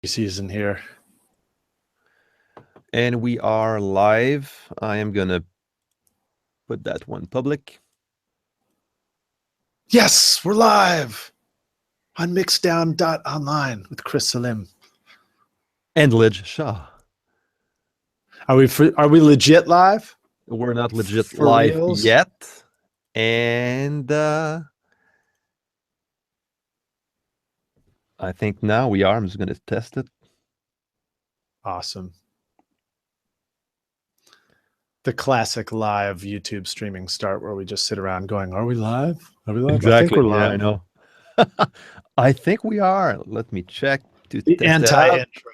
season here. And we are live. I am going to put that one public. Yes, we're live on Mixdown.online with Chris Salim. And Lij Shaw. Are we legit live? We're not legit For live reals? yet. And I think now we are. I'm just going to test it. Awesome. The classic live YouTube streaming start where we just sit around going, are we live? Are we live? Exactly. I think we're Yeah, live. I know. I think we are. Let me check. To The test it out. anti-intro.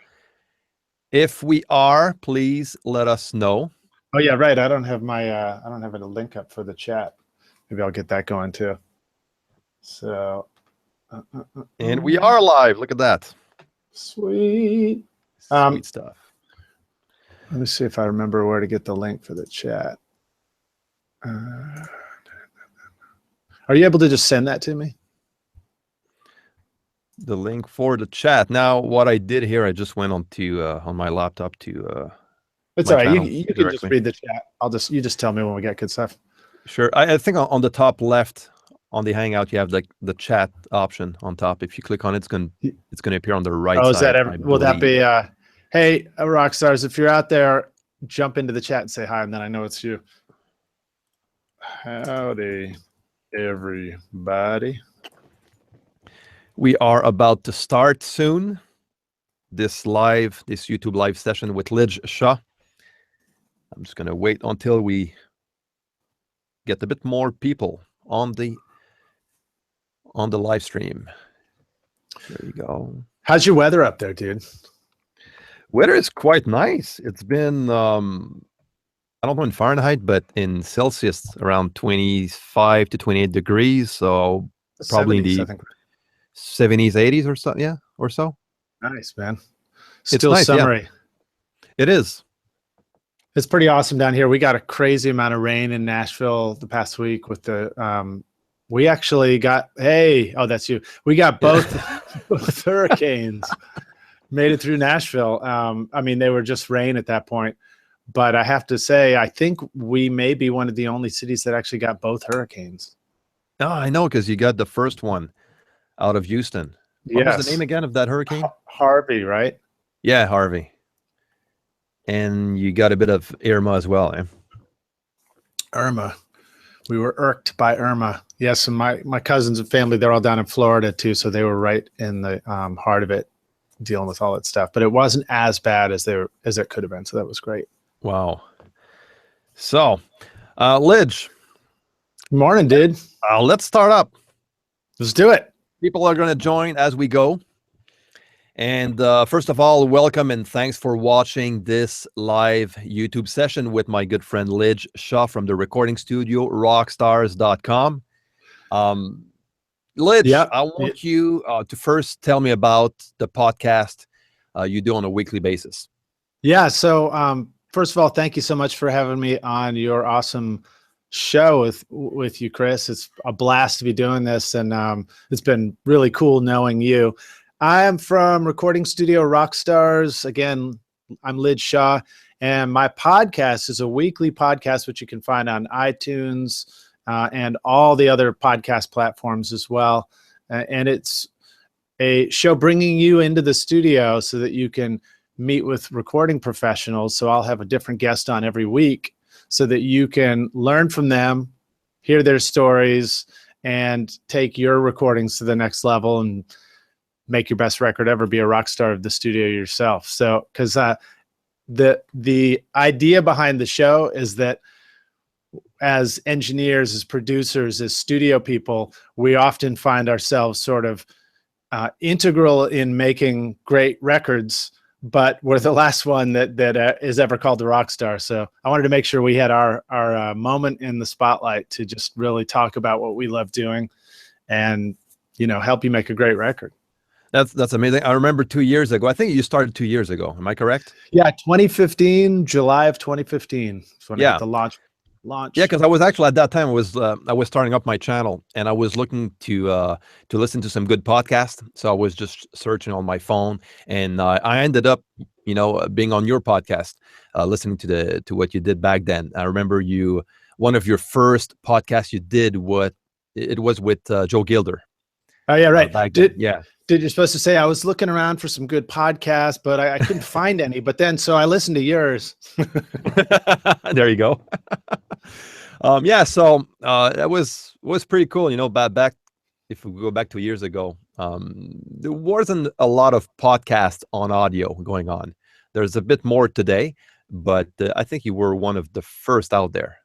If we are, please let us know. Oh yeah, right. I don't have my I don't have a link up for the chat. Maybe I'll get that going too. So And we are live. Look at that. sweet. Sweet stuff. Let me see if I remember where to get the link for the chat. Are you able to just send that to me? The link for the chat. Now, what I did here, I just went on my laptop to. It's my all right. channel You can just directly. read the chat. You just tell me when we get good stuff. Sure. I think on the top left on the Hangout, you have like the chat option on top. If you click on it, it's gonna appear on the right Oh, side. is that will that be? Hey, rock stars, if you're out there, jump into the chat and say hi, and then I know it's you. Howdy, everybody. We are about to start soon. This YouTube live session with Lij Shaw. I'm just gonna wait until we get a bit more people on the live stream. There you go. How's your weather up there, dude? Weather is quite nice. It's been I don't know in Fahrenheit, but in Celsius around 25 to 28 degrees. So probably in 70s, the I think. 70s, 80s or so. Yeah, or so. Nice, man. It's Still nice, yeah. summery. It is. It's pretty awesome down here. We got a crazy amount of rain in Nashville the past week with the we actually got that's you. We got both hurricanes made it through Nashville. I mean, they were just rain at that point. But I have to say, I think we may be one of the only cities that actually got both hurricanes. Oh, I know, because you got the first one out of Houston. What was the name again of that hurricane? Harvey, right? Yeah, Harvey. And you got a bit of Irma as well, eh? Irma. We were irked by Irma. Yes, and my cousins and family, they're all down in Florida too, so they were right in the heart of it, dealing with all that stuff. But it wasn't as bad as it could have been, so that was great. Wow. So, Lij. Morning, dude. Let's start up. Let's do it. People are going to join as we go. And first of all, welcome and thanks for watching this live YouTube session with my good friend Lij Shaw from the recording studio, rockstars.com. Lij, I want you to first tell me about the podcast you do on a weekly basis. Yeah, so first of all, thank you so much for having me on your awesome show with you, Chris. It's a blast to be doing this, and it's been really cool knowing you. I am from Recording Studio Rockstars. Again, I'm Lij Shaw, and my podcast is a weekly podcast, which you can find on iTunes and all the other podcast platforms as well. And it's a show bringing you into the studio so that you can meet with recording professionals. So I'll have a different guest on every week so that you can learn from them, hear their stories, and take your recordings to the next level and make your best record ever, be a rock star of the studio yourself. So, because the idea behind the show is that as engineers, as producers, as studio people, we often find ourselves sort of integral in making great records, but we're the last one that is ever called the rock star. So I wanted to make sure we had our moment in the spotlight to just really talk about what we love doing and, help you make a great record. That's amazing. I remember 2 years ago. I think you started 2 years ago. Am I correct? Yeah, 2015, July of 2015. Is when I hit the launch. launch. Yeah, because I was actually at that time I was starting up my channel, and I was looking to listen to some good podcasts. So I was just searching on my phone, and I ended up, being on your podcast, listening to what you did back then. I remember one of your first podcasts you did, it was with Joe Gilder. Oh yeah, right. Back then. Yeah. Did you're supposed to say I was looking around for some good podcasts, but I couldn't find any. But then, so I listened to yours. There you go. Yeah, so that was pretty cool. Back if we go back 2 years ago, there wasn't a lot of podcasts on audio going on. There's a bit more today, but I think you were one of the first out there.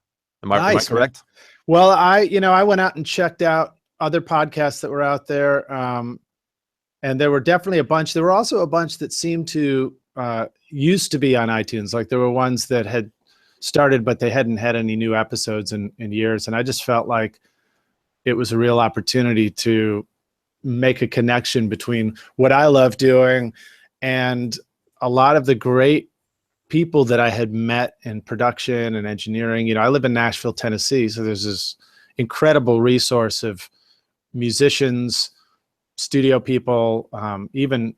Am I correct? Well, I went out and checked out other podcasts that were out there. And there were definitely a bunch. There were also a bunch that seemed to used to be on iTunes. Like there were ones that had started, but they hadn't had any new episodes in years. And I just felt like it was a real opportunity to make a connection between what I love doing and a lot of the great people that I had met in production and engineering. I live in Nashville, Tennessee. So there's this incredible resource of musicians, studio people, even,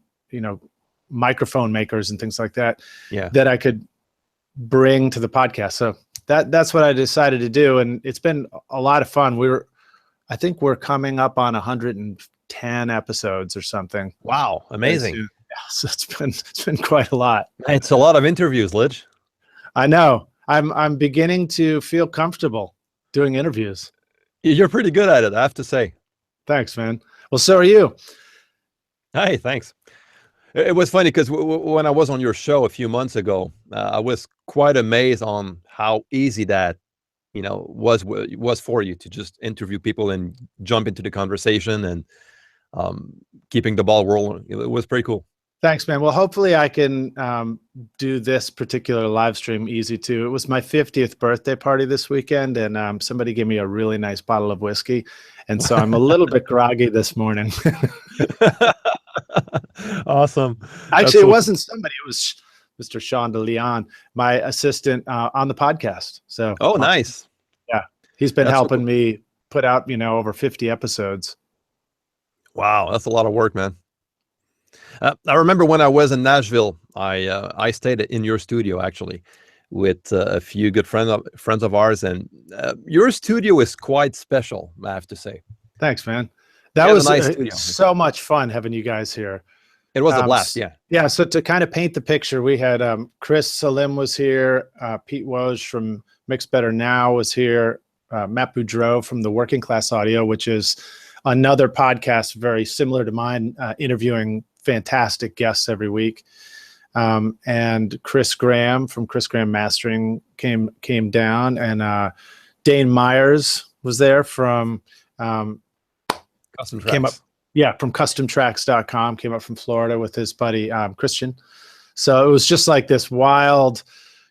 microphone makers and things like that, that I could bring to the podcast. So that's what I decided to do. And it's been a lot of fun. I think we're coming up on 110 episodes or something. Wow. Amazing. Yeah, so it's been quite a lot. It's a lot of interviews, Lij. I know. I'm beginning to feel comfortable doing interviews. You're pretty good at it, I have to say. Thanks, man. Well, so are you. Hey, thanks. It was funny because when I was on your show a few months ago, I was quite amazed on how easy that, was for you to just interview people and jump into the conversation and keeping the ball rolling. It was pretty cool. Thanks, man. Well, hopefully I can do this particular live stream easy too. It was my 50th birthday party this weekend, and somebody gave me a really nice bottle of whiskey. And so I'm a little bit groggy this morning. Awesome. Actually, it wasn't somebody. It was Mr. Sean de Leon, my assistant on the podcast. So, nice. Yeah, he's been helping me put out, over 50 episodes. Wow, that's a lot of work, man. I remember when I was in Nashville, I stayed in your studio actually with a few good friends of ours, and your studio is quite special, I have to say. Thanks, man. That was a nice studio. So much fun having you guys here. It was a blast, yeah. Yeah, so to kind of paint the picture, we had Chris Salim was here, Pete Woj from Mix Better Now was here, Matt Boudreau from the Working Class Audio, which is another podcast very similar to mine, interviewing fantastic guests every week. And Chris Graham from Chris Graham Mastering came down, and Dane Myers was there from Custom Tracks. Came up, from customtracks.com, came up from Florida with his buddy Christian. So it was just like this wild,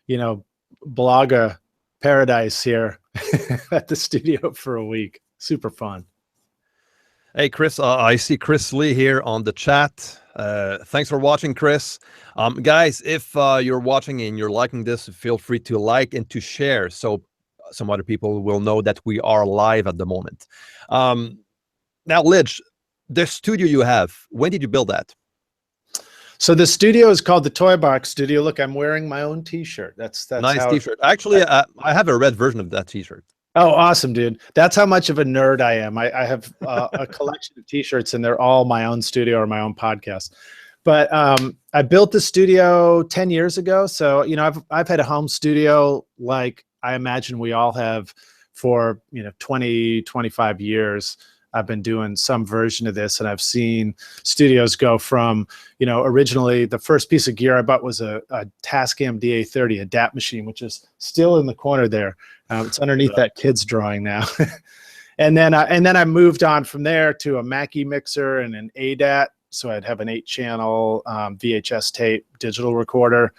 blogger paradise here at the studio for a week. Super fun. Hey, Chris, I see Chris Lee here on the chat. Thanks for watching, Chris. Guys, if you're watching and you're liking this, feel free to like and to share so some other people will know that we are live at the moment. Now, Lij, the studio you have, when did you build that? So the studio is called the Toy Box Studio. Look, I'm wearing my own T-shirt. That's nice T-shirt. Actually, I have a red version of that T-shirt. Oh, awesome, dude. That's how much of a nerd I am. I have a collection of T-shirts, and they're all my own studio or my own podcast. But I built the studio 10 years ago. So, I've had a home studio like I imagine we all have for, 20, 25 years. I've been doing some version of this, and I've seen studios go from, originally the first piece of gear I bought was a Tascam DA30, a DAP machine, which is still in the corner there. It's underneath that kid's drawing now. and then I moved on from there to a Mackie mixer and an ADAT. So I'd have an 8-channel VHS tape digital recorder.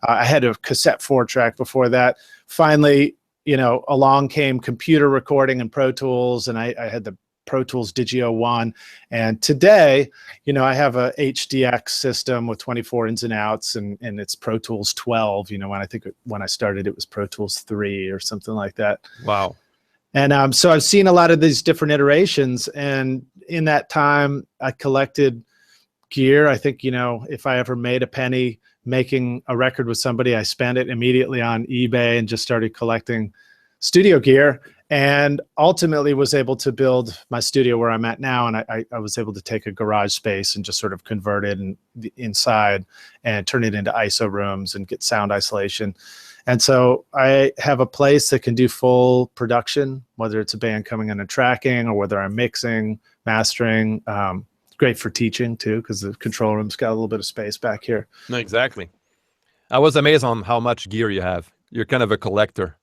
I had a cassette 4-track before that. Finally, along came computer recording and Pro Tools, and I had the Pro Tools Digio 1. And today, I have a HDX system with 24 ins and outs, and it's Pro Tools 12. When I started, it was Pro Tools 3 or something like that. Wow. And so I've seen a lot of these different iterations. And in that time, I collected gear. I think, if I ever made a penny making a record with somebody, I spent it immediately on eBay and just started collecting studio gear, and ultimately was able to build my studio where I'm at now. And I was able to take a garage space and just sort of convert it inside and turn it into ISO rooms and get sound isolation. And so I have a place that can do full production, whether it's a band coming in and tracking or whether I'm mixing, mastering. Great for teaching too, because the control room's got a little bit of space back here. No, exactly. I was amazed on how much gear you have. You're kind of a collector.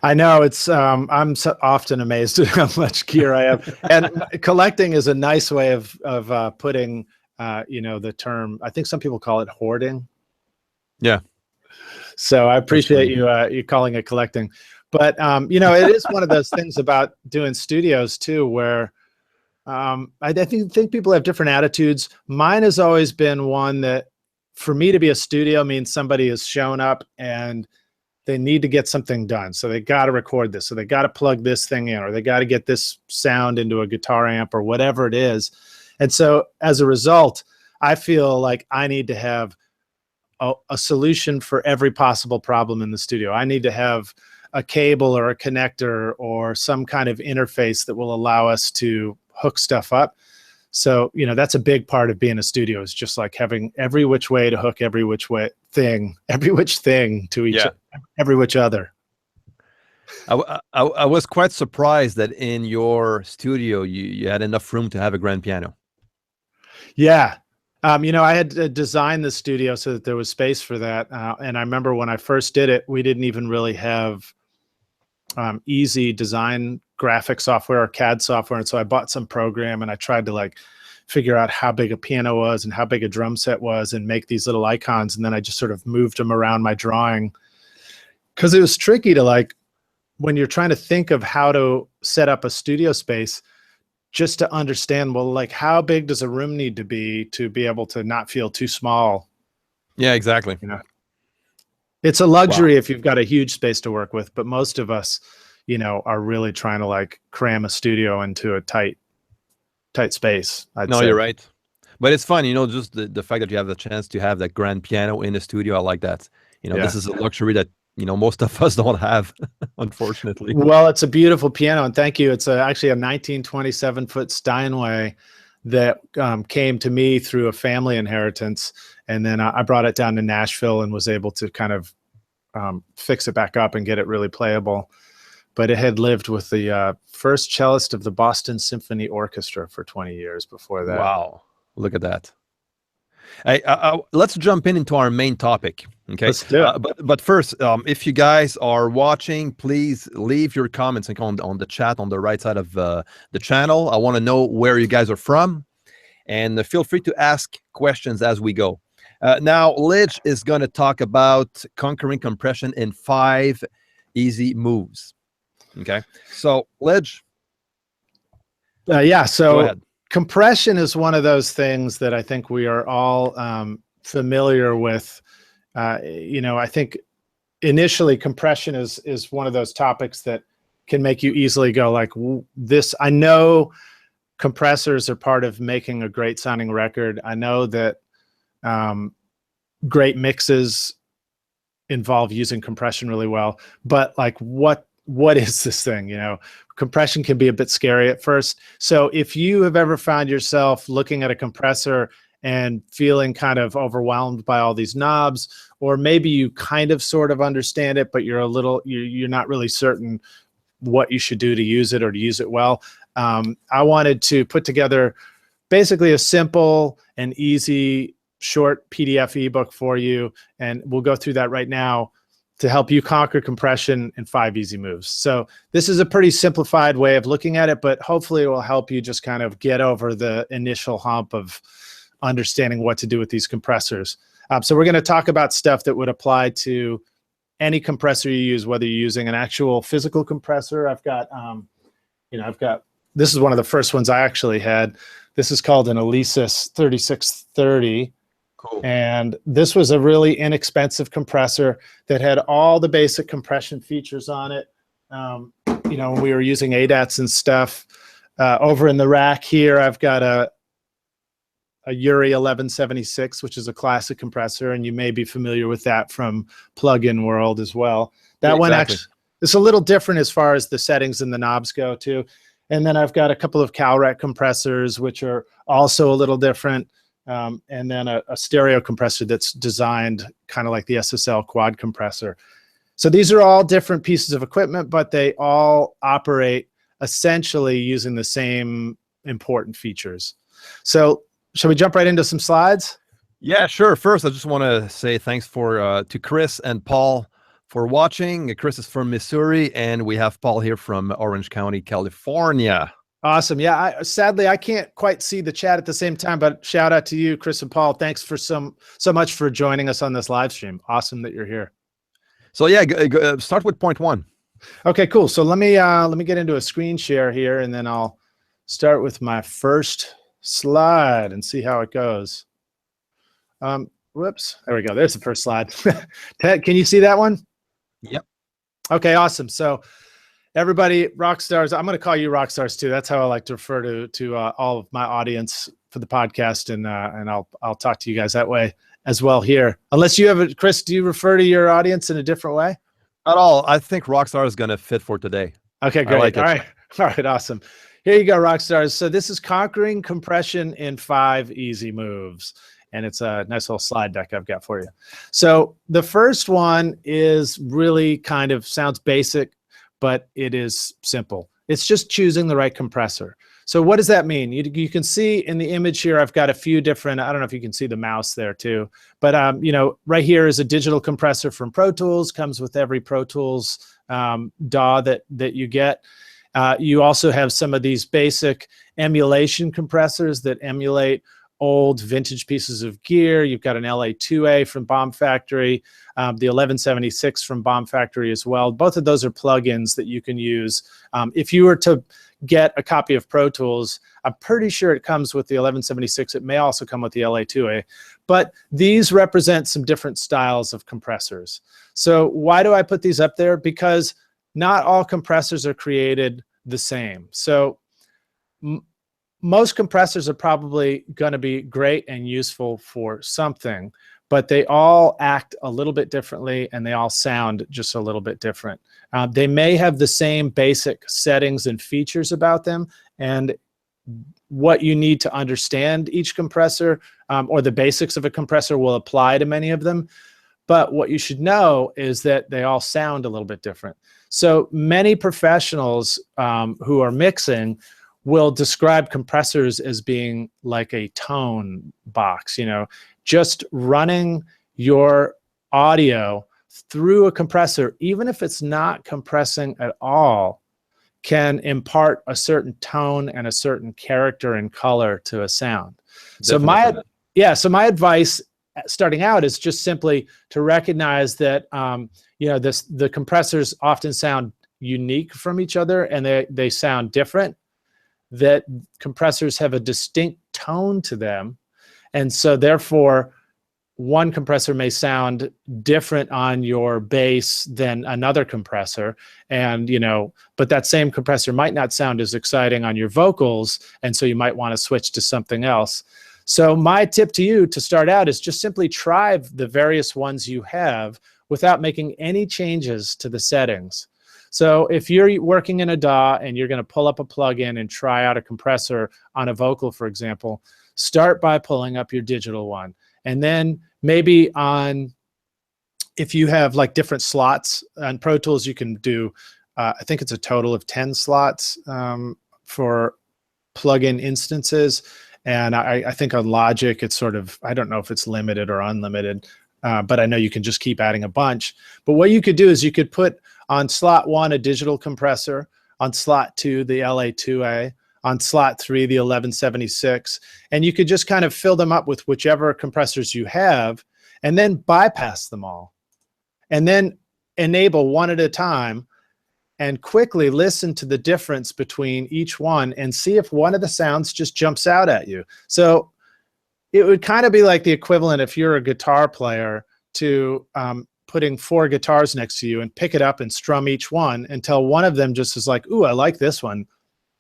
I know, it's I'm so often amazed at how much gear I have. And collecting is a nice way of putting the term. I think some people call it hoarding. Yeah. So I appreciate you calling it collecting. But it is one of those things about doing studios too, where I think people have different attitudes. Mine has always been one that, for me to be a studio means somebody has shown up and they need to get something done. So they got to record this. So they got to plug this thing in, or they got to get this sound into a guitar amp or whatever it is. And so as a result, I feel like I need to have a solution for every possible problem in the studio. I need to have a cable or a connector or some kind of interface that will allow us to hook stuff up. So, that's a big part of being a studio, is just like having every which way to hook every which thing to every which other. I was quite surprised that in your studio, you had enough room to have a grand piano. Yeah. I had designed the studio so that there was space for that. And I remember when I first did it, we didn't even really have easy design graphic software or CAD software. And so I bought some program and I tried to figure out how big a piano was and how big a drum set was and make these little icons. And then I just sort of moved them around my drawing, because it was tricky to when you're trying to think of how to set up a studio space, just to understand, how big does a room need to be able to not feel too small? Yeah, exactly. It's a luxury if you've got a huge space to work with, but most of us, are really trying to cram a studio into a tight space. I'd say. You're right. But it's fun, just the fact that you have the chance to have that grand piano in the studio. I like that. This is a luxury that, most of us don't have, unfortunately. Well, it's a beautiful piano, and thank you. It's actually a 1927-foot Steinway that came to me through a family inheritance. And then I brought it down to Nashville and was able to kind of fix it back up and get it really playable. But it had lived with the first cellist of the Boston Symphony Orchestra for 20 years before that. Wow. Look at that. Let's jump into our main topic. Okay. Let's do it. But first, if you guys are watching, please leave your comments on the chat on the right side of the channel. I want to know where you guys are from, and feel free to ask questions as we go. Now, Lij is going to talk about conquering compression in 5 easy moves. Okay. So, Lij. So go ahead. Compression is one of those things that I think we are all familiar with. I think initially compression is one of those topics that can make you easily go this. I know compressors are part of making a great sounding record. I know that great mixes involve using compression really well, but what is this thing? Compression can be a bit scary at first. So if you have ever found yourself looking at a compressor and feeling kind of overwhelmed by all these knobs, or maybe you kind of sort of understand it, but you're not really certain what you should do to use it or to use it well, I wanted to put together basically a simple and easy short PDF ebook for you, and we'll go through that right now to help you conquer compression in 5 easy moves. So this is a pretty simplified way of looking at it, but hopefully it will help you just kind of get over the initial hump of understanding what to do with these compressors. So we're going to talk about stuff that would apply to any compressor you use, whether you're using an actual physical compressor. I've got this is one of the first ones I actually had. This is called an Alesis 3630. Cool. And this was a really inexpensive compressor that had all the basic compression features on it. When we were using ADATs and stuff. Over in the rack here, I've got a Uri 1176, which is a classic compressor, and you may be familiar with that from plugin world as well. That one actually, it's a little different as far as the settings and the knobs go too. And then I've got a couple of Calrec compressors, which are also a little different. And then a stereo compressor that's designed kind of like the SSL quad compressor. So these are all different pieces of equipment, but they all operate essentially using the same important features. So shall we jump right into some slides? Yeah, sure. First, I just want to say thanks to Chris and Paul for watching. Chris is from Missouri, and we have Paul here from Orange County, California. Awesome. Yeah, sadly, I can't quite see the chat at the same time, but shout out to you, Chris and Paul. Thanks for so much for joining us on this live stream. Awesome that you're here. So yeah, start with point one. Okay, cool. So let me get into a screen share here, and then I'll start with my first slide and see how it goes. Whoops. There we go. There's the first slide. Ted, can you see that one? Yep. Okay, awesome. So everybody, rock stars, I'm going to call you rock stars too. That's how I like to refer to all of my audience for the podcast, and I'll talk to you guys that way as well here. Unless you have Chris, do you refer to your audience in a different way? At all. I think Rockstar is going to fit for today. Okay, great. All right, awesome. Here you go, rock stars. So this is conquering compression in 5 easy moves. And it's a nice little slide deck I've got for you. So the first one is really kind of sounds basic, but it is simple. It's just choosing the right compressor. So what does that mean? You can see in the image here, I've got a few different, I don't know if you can see the mouse there too, but right here is a digital compressor from Pro Tools, comes with every Pro Tools DAW that you get. You also have some of these basic emulation compressors that emulate old vintage pieces of gear. You've got an LA2A from Bomb Factory, the 1176 from Bomb Factory as well. Both of those are plugins that you can use. If you were to get a copy of Pro Tools, I'm pretty sure it comes with the 1176. It may also come with the LA2A, but these represent some different styles of compressors. So why do I put these up there? Because not all compressors are created the same. So most compressors are probably going to be great and useful for something, but they all act a little bit differently and they all sound just a little bit different. They may have the same basic settings and features about them, and what you need to understand each compressor or the basics of a compressor will apply to many of them. But what you should know is that they all sound a little bit different. So many professionals who are mixing will describe compressors as being like a tone box, just running your audio through a compressor, even if it's not compressing at all, can impart a certain tone and a certain character and color to a sound. Definitely. So my advice starting out is just simply to recognize that the compressors often sound unique from each other and they sound different, that compressors have a distinct tone to them. And so therefore, one compressor may sound different on your bass than another compressor. And, but that same compressor might not sound as exciting on your vocals. And so you might want to switch to something else. So my tip to you to start out is just simply try the various ones you have without making any changes to the settings. So if you're working in a DAW and you're going to pull up a plugin and try out a compressor on a vocal, for example, start by pulling up your digital one. And then maybe if you have like different slots on Pro Tools, you can do, I think it's a total of 10 slots for plugin instances. And I think on Logic, it's sort of, I don't know if it's limited or unlimited, but I know you can just keep adding a bunch. But what you could do is you could put on slot 1 a digital compressor, on slot 2 the LA2A, on slot 3 the 1176, and you could just kind of fill them up with whichever compressors you have, and then bypass them all, and then enable one at a time, and quickly listen to the difference between each one and see if one of the sounds just jumps out at you. So it would kind of be like the equivalent, if you're a guitar player, to putting 4 guitars next to you and pick it up and strum each one until one of them just is like, ooh, I like this one.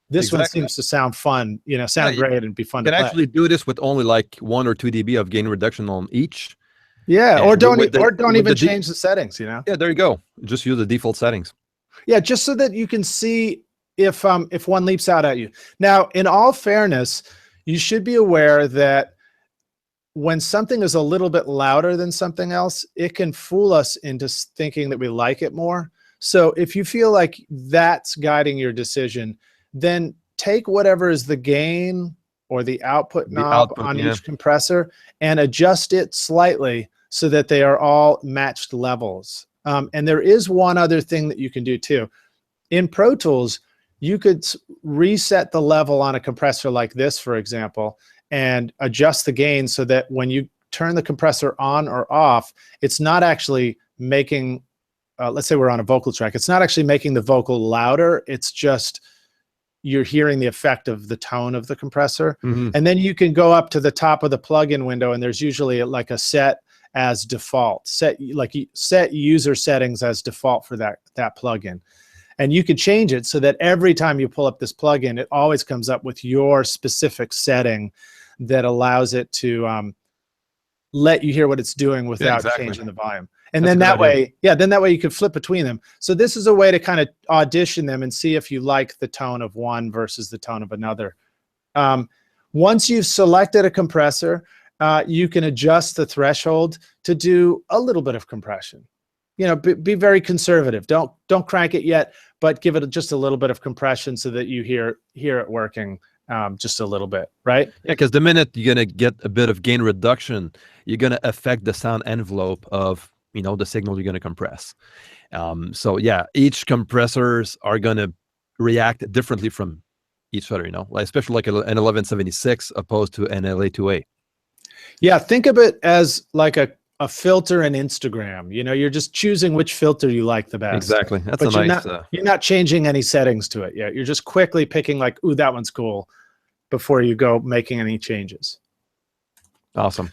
This one seems to sound fun, sound great and be fun to play. You can actually do this with only like 1 or 2 dB of gain reduction on each. Yeah, or don't even change the settings, Yeah, there you go. Just use the default settings. Yeah, just so that you can see if one leaps out at you. Now, in all fairness, you should be aware that when something is a little bit louder than something else, it can fool us into thinking that we like it more. So if you feel like that's guiding your decision, then take whatever is the gain or the output knob on each compressor and adjust it slightly so that they are all matched levels. And there is one other thing that you can do too. In Pro Tools, you could reset the level on a compressor like this, for example, and adjust the gain so that when you turn the compressor on or off, it's not actually making, let's say we're on a vocal track, it's not actually making the vocal louder, it's just you're hearing the effect of the tone of the compressor. And then you can go up to the top of the plugin window, and there's usually like a set as default, set user settings as default for that plugin. And you can change it so that every time you pull up this plugin, it always comes up with your specific setting that allows it to let you hear what it's doing without changing the volume. And then that way, you can flip between them. So this is a way to kind of audition them and see if you like the tone of one versus the tone of another. Once you've selected a compressor, you can adjust the threshold to do a little bit of compression. Be very conservative. Don't crank it yet, but give it just a little bit of compression so that you hear it working just a little bit, right? Yeah, because the minute you're gonna get a bit of gain reduction, you're gonna affect the sound envelope of the signal you're gonna compress. So yeah, each compressors are gonna react differently from each other. Like especially like an 1176 opposed to an LA2A. Yeah, think of it as like a filter in Instagram. You're just choosing which filter you like the best. Exactly. That's a nice. You're not changing any settings to it yet. You're just quickly picking like, ooh, that one's cool, before you go making any changes. Awesome.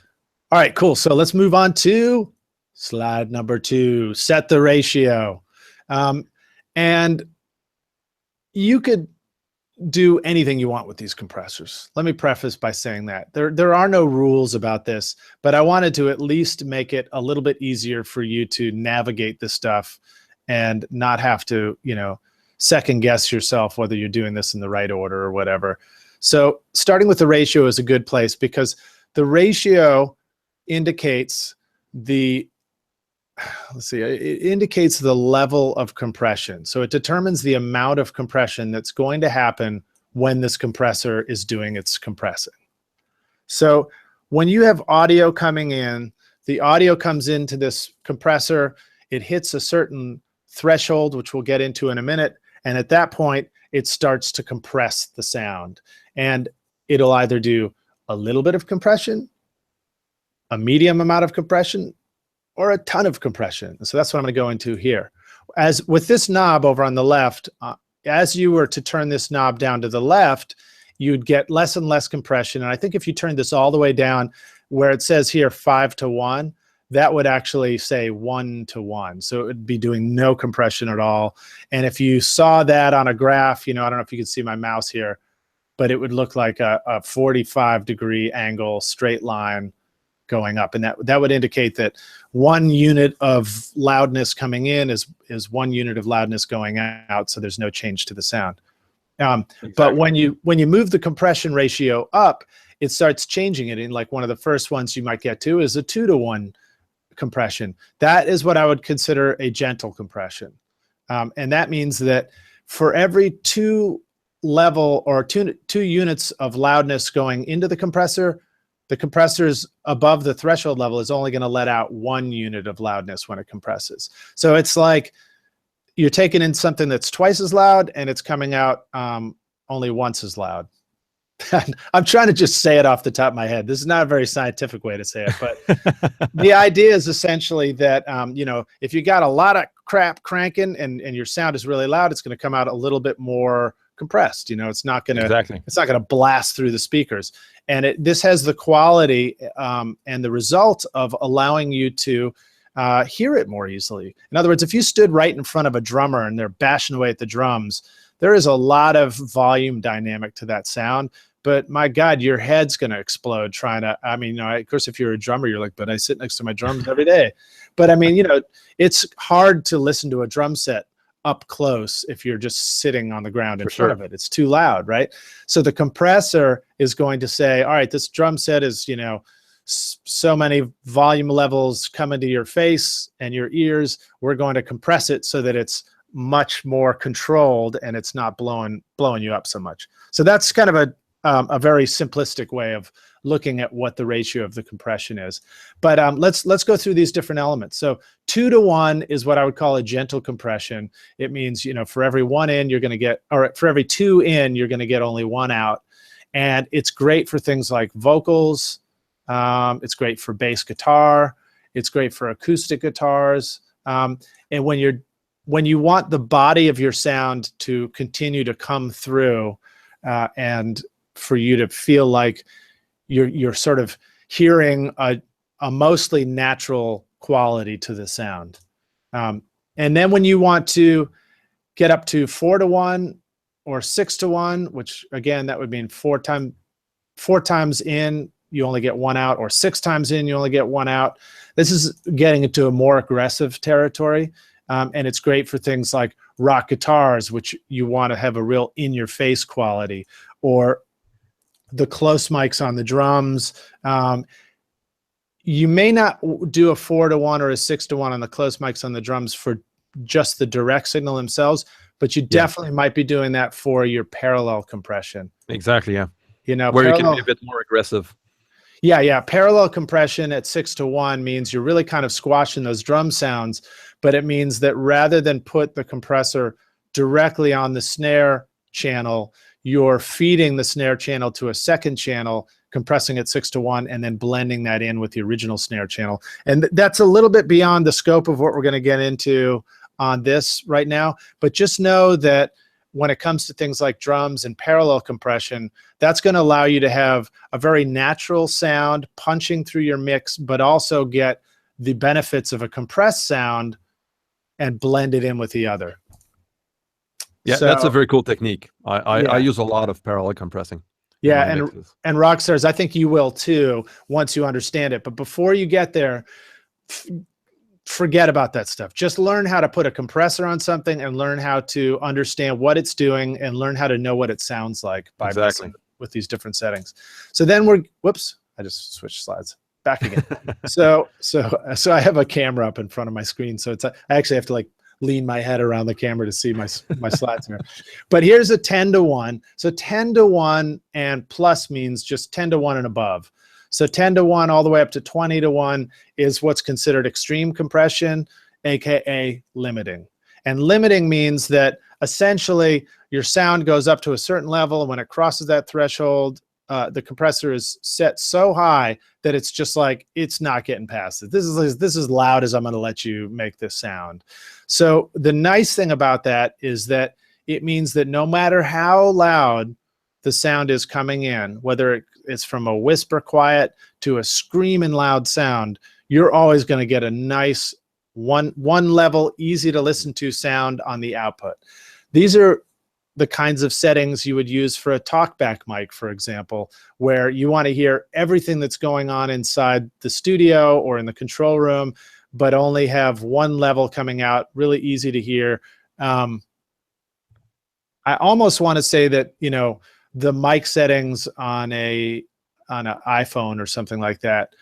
All right, cool. So let's move on to slide number 2, set the ratio. And you could do anything you want with these compressors. Let me preface by saying that there are no rules about this, but I wanted to at least make it a little bit easier for you to navigate this stuff and not have to, second guess yourself whether you're doing this in the right order or whatever. So starting with the ratio is a good place, because the ratio indicates it indicates the level of compression. So it determines the amount of compression that's going to happen when this compressor is doing its compressing. So when you have audio coming in, the audio comes into this compressor, it hits a certain threshold, which we'll get into in a minute, and at that point, it starts to compress the sound. And it'll either do a little bit of compression, a medium amount of compression, or a ton of compression. So that's what I'm going to go into here. As with this knob over on the left, as you were to turn this knob down to the left, you'd get less and less compression. And I think if you turn this all the way down where it says here 5:1, that would actually say 1:1. So it would be doing no compression at all. And if you saw that on a graph, I don't know if you can see my mouse here, but it would look like a 45-degree angle, straight line going up. And that would indicate that 1 unit of loudness coming in is 1 unit of loudness going out. So there's no change to the sound. Exactly. But when you move the compression ratio up, it starts changing it. And like one of the first ones you might get to is a 2:1 compression. That is what I would consider a gentle compression. And that means that for every 2 level or two units of loudness going into the compressor's above the threshold level is only going to let out 1 unit of loudness when it compresses. So it's like you're taking in something that's twice as loud and it's coming out only once as loud. I'm trying to just say it off the top of my head. This is not a very scientific way to say it, but the idea is essentially that, if you got a lot of crap cranking and your sound is really loud, it's going to come out a little bit more compressed. It's not going to blast through the speakers. And this has the quality and the result of allowing you to hear it more easily. In other words, if you stood right in front of a drummer and they're bashing away at the drums, there is a lot of volume dynamic to that sound. But my God, your head's going to explode trying to, of course, if you're a drummer, you're like, but I sit next to my drums every day. But it's hard to listen to a drum set up close if you're just sitting on the ground in front of it. It's too loud, right? So the compressor is going to say, all right, this drum set is, so many volume levels coming to your face and your ears. We're going to compress it so that it's much more controlled and it's not blowing you up so much. So that's kind of a very simplistic way of looking at what the ratio of the compression is. But let's go through these different elements. So 2-to-1 is what I would call a gentle compression. It means, for every 1 in, you're going to get, or for every 2 in, you're going to get only 1 out. And it's great for things like vocals. It's great for bass guitar. It's great for acoustic guitars. And when you want the body of your sound to continue to come through and for you to feel like you're sort of hearing a mostly natural quality to the sound. And then when you want to get up to 4-to-1 or 6-to-1, which again, that would mean four times in, you only get 1 out, or 6 times in, you only get 1 out. This is getting into a more aggressive territory. And it's great for things like rock guitars, which you want to have a real in-your-face quality, or the close mics on the drums. You may not do a 4-to-1 or a 6-to-1 on the close mics on the drums for just the direct signal themselves, but you definitely might be doing that for your parallel compression. Exactly, yeah. Where you can be a bit more aggressive. Yeah. Parallel compression at 6-to-1 means you're really kind of squashing those drum sounds, but it means that rather than put the compressor directly on the snare channel, you're feeding the snare channel to a second channel, compressing at 6-to-1, and then blending that in with the original snare channel. And that's a little bit beyond the scope of what we're going to get into on this right now. But just know that when it comes to things like drums and parallel compression, that's going to allow you to have a very natural sound punching through your mix, but also get the benefits of a compressed sound and blend it in with the other. Yeah, so, that's a very cool technique. I use a lot of parallel compressing. Yeah, and Rockstars, I think you will too once you understand it. But before you get there, forget about that stuff. Just learn how to put a compressor on something and learn how to understand what it's doing and learn how to know what it sounds like by messing with these different settings. So then whoops, I just switched slides. Back again. So I have a camera up in front of my screen, so I actually have to lean my head around the camera to see my slides here. But here's a 10-to-1. So 10-to-1 and plus means just 10-to-1 and above. So 10-to-1 all the way up to 20-to-1 is what's considered extreme compression, aka limiting. And limiting means that essentially your sound goes up to a certain level, and when it crosses that threshold, the compressor is set so high that it's just like, it's not getting past it. This is loud as I'm going to let you make this sound. So the nice thing about that is that it means that no matter how loud the sound is coming in, whether it's from a whisper quiet to a screaming loud sound, you're always going to get a nice one level, easy to listen to sound on the output. These are the kinds of settings you would use for a talkback mic, for example, where you want to hear everything that's going on inside the studio or in the control room, but only have one level coming out, really easy to hear. I almost want to say that, the mic settings on an iPhone or something like that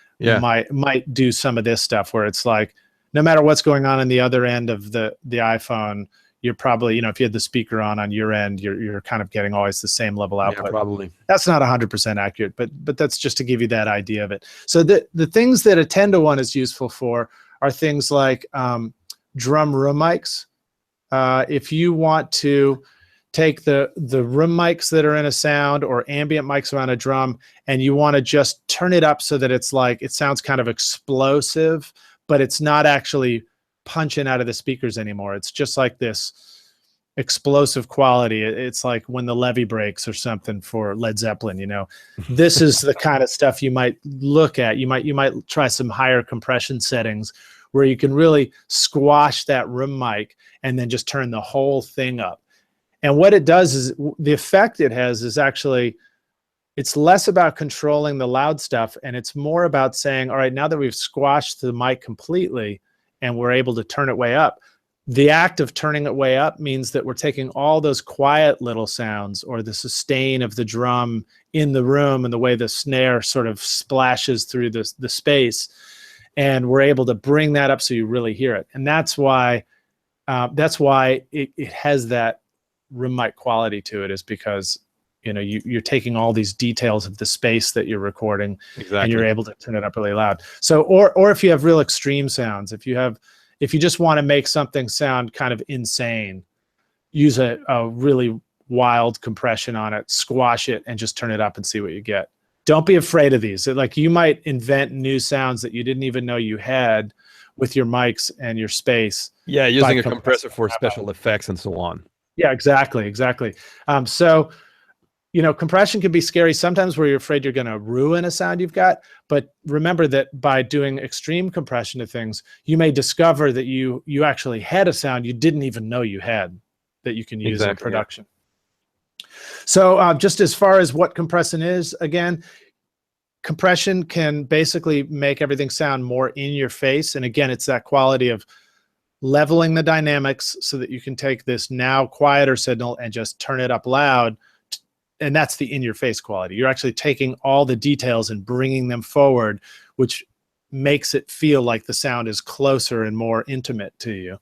might do some of this stuff where it's like, no matter what's going on the other end of the iPhone, you're probably, if you had the speaker on your end, you're kind of getting always the same level output. Yeah, probably. That's not 100% accurate, but that's just to give you that idea of it. So the things that a 10-to-1 is useful for are things like drum room mics. If you want to take the room mics that are in a sound or ambient mics around a drum, and you want to just turn it up so that it's like, it sounds kind of explosive, but it's not actually punching out of the speakers anymore. It's just like this explosive quality. It's like when the levee breaks or something for Led Zeppelin, you know. This is the kind of stuff you might look at. You might try some higher compression settings where you can really squash that room mic and then just turn the whole thing up. And what it does is, the effect it has is actually, it's less about controlling the loud stuff, and it's more about saying, all right, now that we've squashed the mic completely and we're able to turn it way up, the act of turning it way up means that we're taking all those quiet little sounds or the sustain of the drum in the room and the way the snare sort of splashes through the space, and we're able to bring that up so you really hear it. And that's why it has that room mic quality to it, is because, you know, you're taking all these details of the space that you're recording, and you're able to turn it up really loud. So, or if you have real extreme sounds, if you just want to make something sound kind of insane, use a really wild compression on it, squash it, and just turn it up and see what you get. Don't be afraid of these. Like, you might invent new sounds that you didn't even know you had with your mics and your space. Yeah, using a compressor for special effects and so on. Yeah, exactly. So, you know, compression can be scary sometimes where you're afraid you're going to ruin a sound you've got. But remember that by doing extreme compression to things, you may discover that you actually had a sound you didn't even know you had that you can use in production. Yeah. So just as far as what compression is, again, compression can basically make everything sound more in your face. And again, it's that quality of leveling the dynamics so that you can take this now quieter signal and just turn it up loud. And that's the in-your-face quality. You're actually taking all the details and bringing them forward, which makes it feel like the sound is closer and more intimate to you.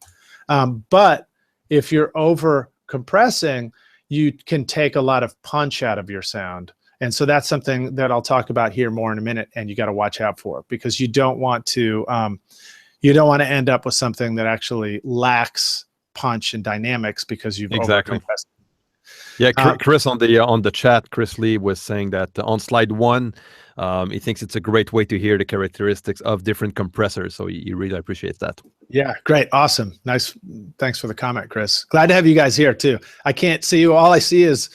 But if you're over compressing, you can take a lot of punch out of your sound. And so that's something that I'll talk about here more in a minute, and you got to watch out for, because you don't want to end up with something that actually lacks punch and dynamics because you've over compressed. Yeah, Chris on the chat, Chris Lee was saying that on slide 1, he thinks it's a great way to hear the characteristics of different compressors. So he really appreciates that. Yeah, great, awesome, nice. Thanks for the comment, Chris. Glad to have you guys here too. I can't see you. All I see is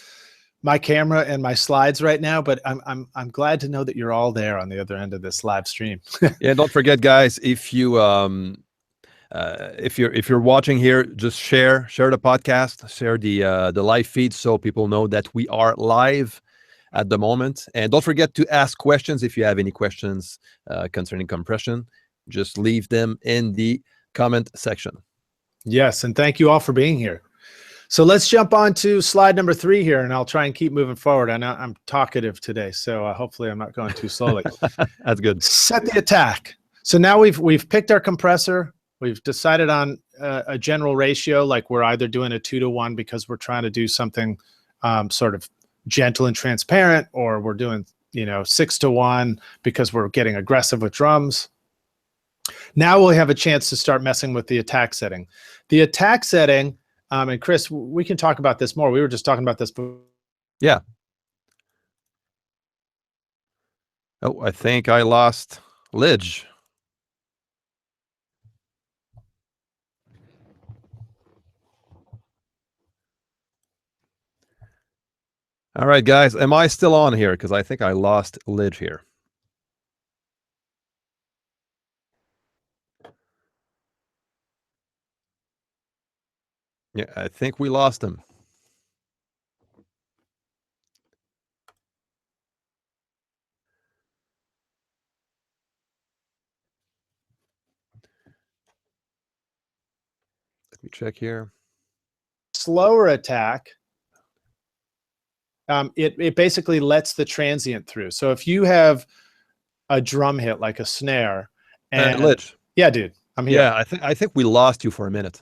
my camera and my slides right now, but I'm glad to know that you're all there on the other end of this live stream. Yeah, don't forget, guys, if you're watching here, just share the podcast, share the live feed so people know that we are live at the moment. And don't forget to ask questions. If you have any questions concerning compression, just leave them in the comment section. Yes, and thank you all for being here. So let's jump on to slide number 3 here, and I'll try and keep moving forward. I know I'm talkative today, so hopefully I'm not going too slowly. That's good. Set the attack. So now we've picked our compressor. We've decided on a general ratio, like we're either doing a 2-to-1 because we're trying to do something sort of gentle and transparent, or we're doing 6-to-1 because we're getting aggressive with drums. Now we'll have a chance to start messing with the attack setting. The attack setting, and Chris, we can talk about this more. We were just talking about this before. Yeah. Oh, I think I lost Lij. All right, guys, am I still on here? Because I think I lost Lij here. Yeah, I think we lost him. Let me check here. Slower attack. It basically lets the transient through. So if you have a drum hit like a snare, and Lij. Yeah, dude, I'm here. Yeah, I think we lost you for a minute.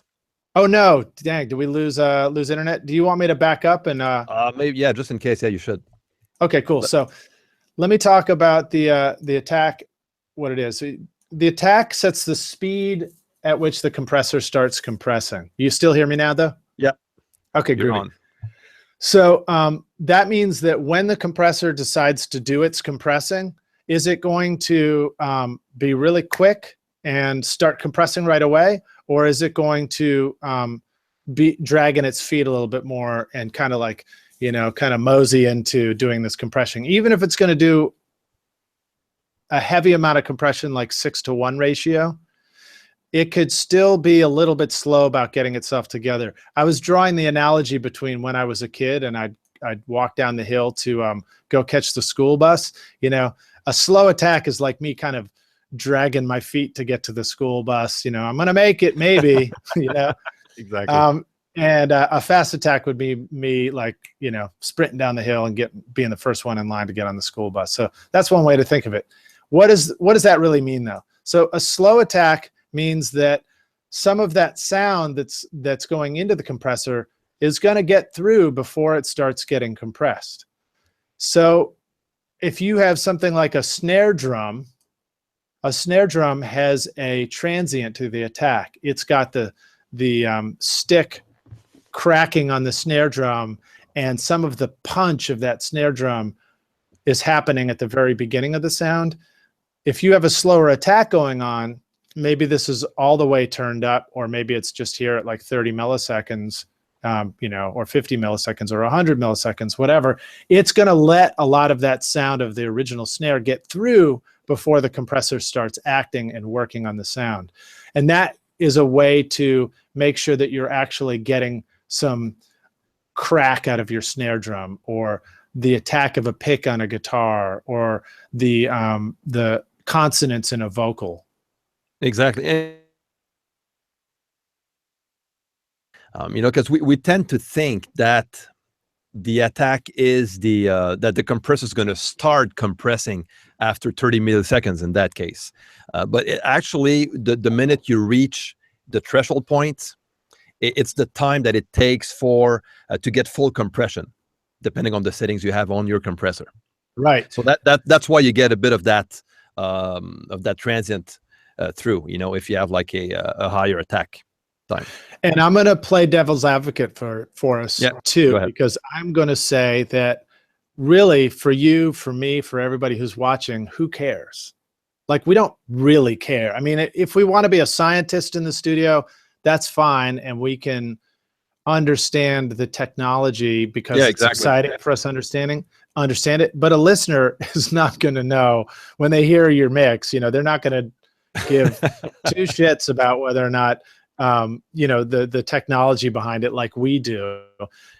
Oh no, dang! Did we lose internet? Do you want me to back up and? Maybe, yeah, just in case. Yeah, you should. Okay, cool. So let me talk about the attack. What it is? The attack sets the speed at which the compressor starts compressing. You still hear me now, though? Yeah. Okay, You're groovy. on. So that means that when the compressor decides to do its compressing, is it going to be really quick and start compressing right away? Or is it going to be dragging its feet a little bit more and kind of like, kind of mosey into doing this compression? Even if it's going to do a heavy amount of compression, like 6-to-1 ratio, it could still be a little bit slow about getting itself together. I was drawing the analogy between when I was a kid and I'd walk down the hill to go catch the school bus. A slow attack is like me kind of dragging my feet to get to the school bus. I'm going to make it, maybe, Exactly. And a fast attack would be me, like, sprinting down the hill and being the first one in line to get on the school bus. So that's one way to think of it. What does that really mean, though? So a slow attack means that some of that sound that's going into the compressor is going to get through before it starts getting compressed. So if you have something like a snare drum has a transient to the attack. It's got the stick cracking on the snare drum, and some of the punch of that snare drum is happening at the very beginning of the sound. If you have a slower attack going on, maybe this is all the way turned up, or maybe it's just here at like 30 milliseconds, or 50 milliseconds or 100 milliseconds, whatever. It's going to let a lot of that sound of the original snare get through before the compressor starts acting and working on the sound. And that is a way to make sure that you're actually getting some crack out of your snare drum, or the attack of a pick on a guitar, or the consonants in a vocal. Exactly. Because we tend to think that the attack is that the compressor is going to start compressing after 30 milliseconds in that case. But actually, the minute you reach the threshold point, it's the time that it takes for to get full compression, depending on the settings you have on your compressor. Right. So that's why you get a bit of that transient through. If you have like a higher attack time. And I'm going to play devil's advocate for us too, because I'm going to say that really, for you, for me, for everybody who's watching, who cares? Like, we don't really care. I mean, if we want to be a scientist in the studio, that's fine, and we can understand the technology because it's exciting for us to understand it. But a listener is not going to know when they hear your mix. They're not going to give two shits about whether or not the technology behind it like we do,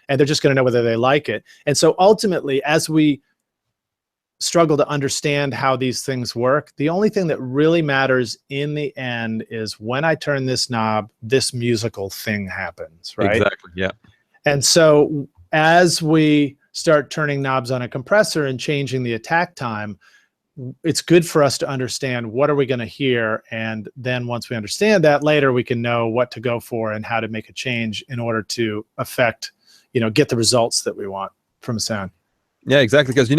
and they're just going to know whether they like it. And so ultimately, as we struggle to understand how these things work, the only thing that really matters in the end is when I turn this knob, this musical thing happens, right? Exactly, yeah. And so as we start turning knobs on a compressor and changing the attack time, it's good for us to understand what are we going to hear, and then once we understand that, later we can know what to go for and how to make a change in order to affect, get the results that we want from a sound. Yeah, exactly. Because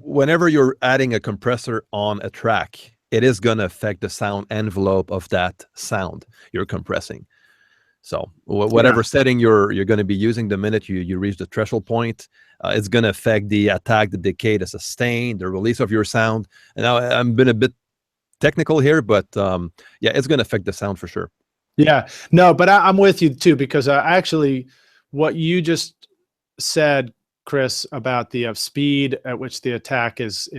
whenever you're adding a compressor on a track, it is going to affect the sound envelope of that sound you're compressing. So whatever setting you're going to be using, the minute you reach the threshold point, it's going to affect the attack, the decay, the sustain, the release of your sound. And now I'm been a bit technical here, but it's going to affect the sound for sure. Yeah, no, but I'm with you too, because actually what you just said, Chris, about the speed at which the attack is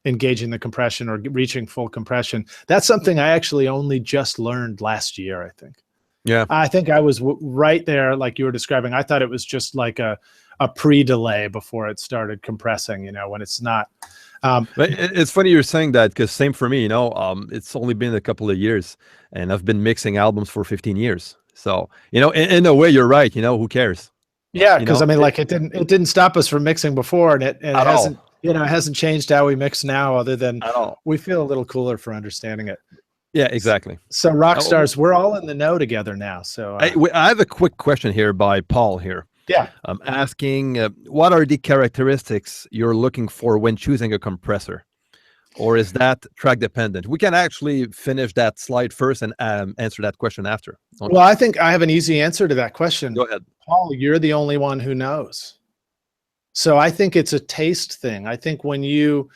engaging the compression or reaching full compression, that's something I actually only just learned last year, I think. Yeah, I think I was right there, like you were describing. I thought it was just like a pre-delay before it started compressing, when it's not. But it's funny you're saying that, because same for me, it's only been a couple of years, and I've been mixing albums for 15 years. So, in a way, you're right. Who cares? Yeah, because I mean, like, it didn't stop us from mixing before, and it hasn't, it hasn't changed how we mix now, other than we feel a little cooler for understanding it. Yeah, exactly. So rock stars, we're all in the know together now. So I have a quick question here by Paul here. Yeah. I'm asking, what are the characteristics you're looking for when choosing a compressor? Or is that track dependent? We can actually finish that slide first and answer that question after. Well, I think I have an easy answer to that question. Go ahead. Paul, you're the only one who knows. So I think it's a taste thing. I think when you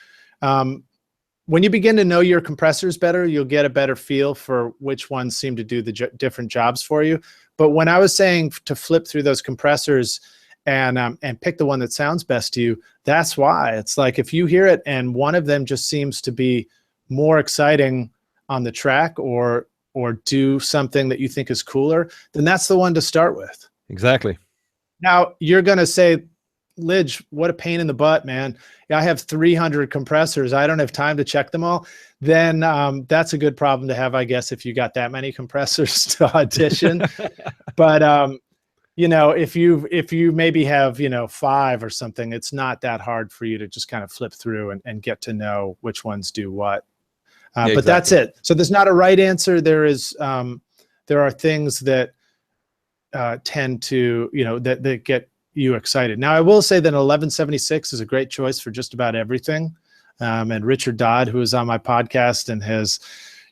begin to know your compressors better, you'll get a better feel for which ones seem to do the different jobs for you. But when I was saying to flip through those compressors and pick the one that sounds best to you, that's why. It's like if you hear it and one of them just seems to be more exciting on the track or do something that you think is cooler, then that's the one to start with. Exactly. Now you're going to say, Lij, what a pain in the butt, man. I have 300 compressors. I don't have time to check them all. Then that's a good problem to have, I guess, if you got that many compressors to audition. But you know, if you maybe have, you know, 5 or something, it's not that hard for you to just kind of flip through and get to know which ones do what. Yeah, but exactly. That's it. So there's not a right answer. There are things that tend to, you know, that get you excited. Now, I will say that an 1176 is a great choice for just about everything. And Richard Dodd, who is on my podcast and has,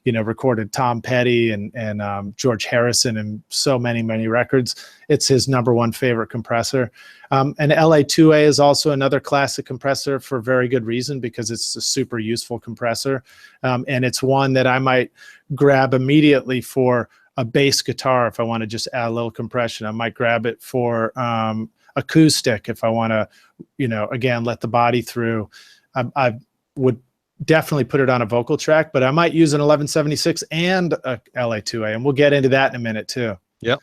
you know, recorded Tom Petty and George Harrison and so many records, it's his #1 favorite compressor. And LA2A is also another classic compressor for very good reason, because it's a super useful compressor. And it's one that I might grab immediately for a bass guitar if I want to just add a little compression. I might grab it for acoustic if I want to, you know, again, let the body through. I would definitely put it on a vocal track, but I might use an 1176 and a LA2A, and we'll get into that in a minute too. Yeah.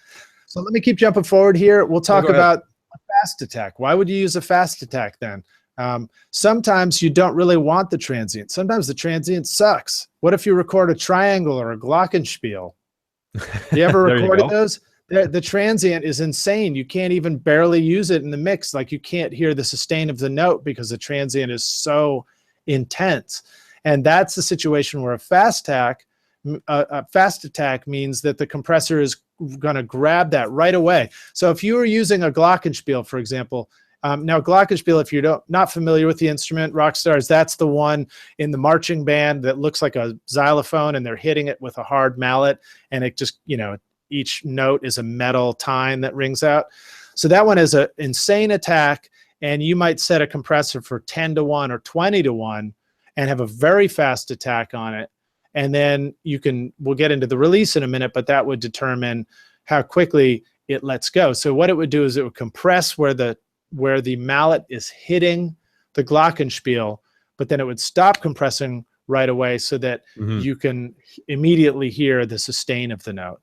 So let me keep jumping forward here. We'll talk about a fast attack. Why would you use a fast attack then? Sometimes you don't really want the transient. Sometimes the transient sucks. What if you record a triangle or a glockenspiel? You ever recorded those? The transient is insane. You can't even barely use it in the mix. Like you can't hear the sustain of the note because the transient is so intense. And that's the situation where a fast attack means that the compressor is going to grab that right away. So if you were using a glockenspiel, for example, now glockenspiel, if you're not familiar with the instrument, rock stars, that's the one in the marching band that looks like a xylophone and they're hitting it with a hard mallet, and it just, you know, each note is a metal tine that rings out. So that one is an insane attack, and you might set a compressor for 10-1 or 20-1 and have a very fast attack on it. And then we'll get into the release in a minute, but that would determine how quickly it lets go. So what it would do is it would compress where the mallet is hitting the glockenspiel, but then it would stop compressing right away so that you can immediately hear the sustain of the note.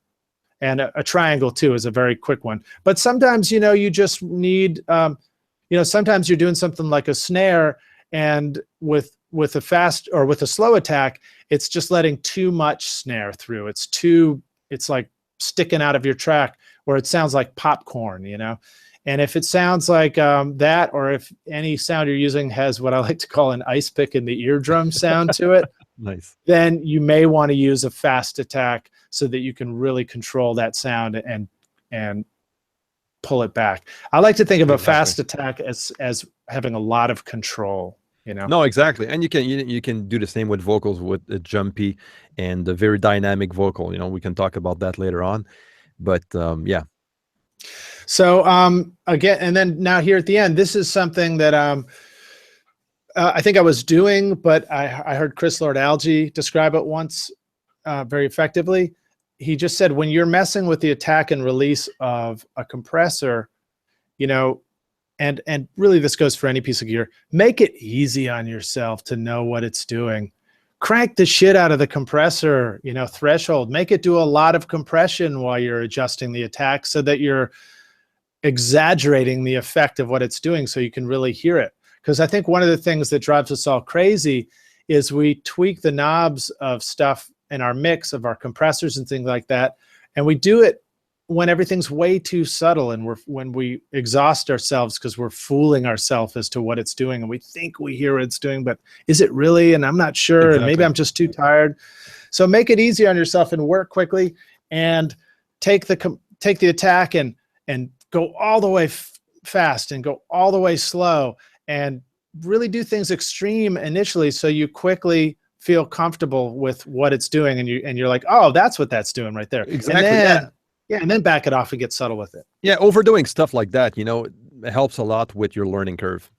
And a triangle too is a very quick one. But sometimes, you know, you just need, you know, sometimes you're doing something like a snare, and with a fast or with a slow attack, it's just letting too much snare through. It's like sticking out of your track, where it sounds like popcorn, you know. And if it sounds like that, or if any sound you're using has what I like to call an ice pick in the eardrum sound to it, nice, then you may want to use a fast attack so that you can really control that sound and pull it back. I like to think of a fast attack as having a lot of control, you know? No, exactly. And you can do the same with vocals, with a jumpy and a very dynamic vocal. You know, we can talk about that later on. But yeah. So again, and then now here at the end, this is something that I think I was doing, but I heard Chris Lord-Alge describe it once very effectively. He just said, when you're messing with the attack and release of a compressor, you know, and really this goes for any piece of gear, make it easy on yourself to know what it's doing. Crank the shit out of the compressor, you know, threshold. Make it do a lot of compression while you're adjusting the attack so that you're exaggerating the effect of what it's doing so you can really hear it. Because I think one of the things that drives us all crazy is we tweak the knobs of stuff in our mix of our compressors and things like that, and we do it when everything's way too subtle, and when we exhaust ourselves because we're fooling ourselves as to what it's doing, and we think we hear what it's doing, but is it really? And I'm not sure. Exactly. And maybe I'm just too tired. So make it easy on yourself and work quickly, and take the attack and go all the way fast and go all the way slow, and really do things extreme initially, so you quickly feel comfortable with what it's doing, and you're like, oh, that's what that's doing right there. Exactly. And then and then back it off and get subtle with it. Yeah, overdoing stuff like that, you know, it helps a lot with your learning curve.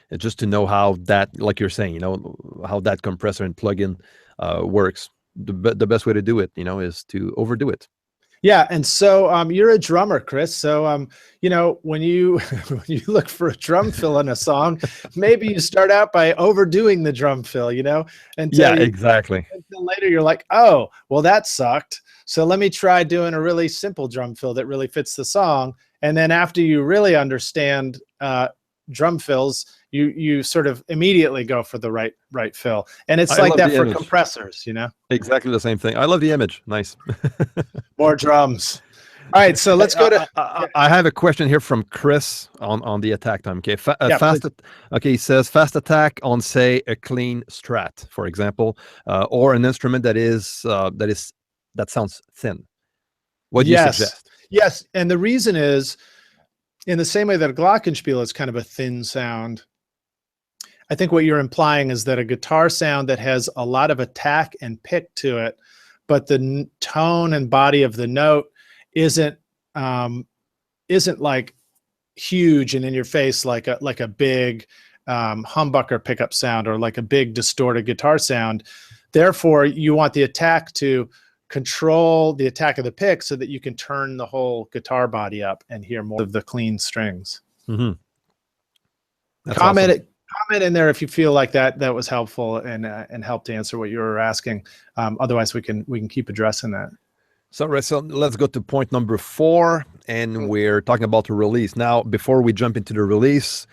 And just to know how that, like you're saying, you know, how that compressor and plugin works. The best way to do it, you know, is to overdo it. Yeah, and so you're a drummer, Chris. So you know, when you when you look for a drum fill in a song, maybe you start out by overdoing the drum fill, you know, Yeah, exactly. until later you're like, oh, well, that sucked. So let me try doing a really simple drum fill that really fits the song. And then after you really understand drum fills, you sort of immediately go for the right fill. And it's like that for compressors, you know? Exactly the same thing. I love the image. Nice. More drums. All right, so let's go to. I have a question here from Chris on the attack time. Okay, okay. He says fast attack on, say, a clean Strat, for example, or an instrument that sounds thin. What do you suggest? Yes, and the reason is, in the same way that a glockenspiel is kind of a thin sound, I think what you're implying is that a guitar sound that has a lot of attack and pick to it, but the tone and body of the note isn't like huge and in your face like a big humbucker pickup sound or like a big distorted guitar sound. Therefore, you want the attack to control the attack of the pick so that you can turn the whole guitar body up and hear more of the clean strings. Mm-hmm. Comment in there if you feel like that was helpful and helped to answer what you were asking. Otherwise, we can keep addressing that. So let's go to point number 4, and we're talking about the release. Now, before we jump into the release,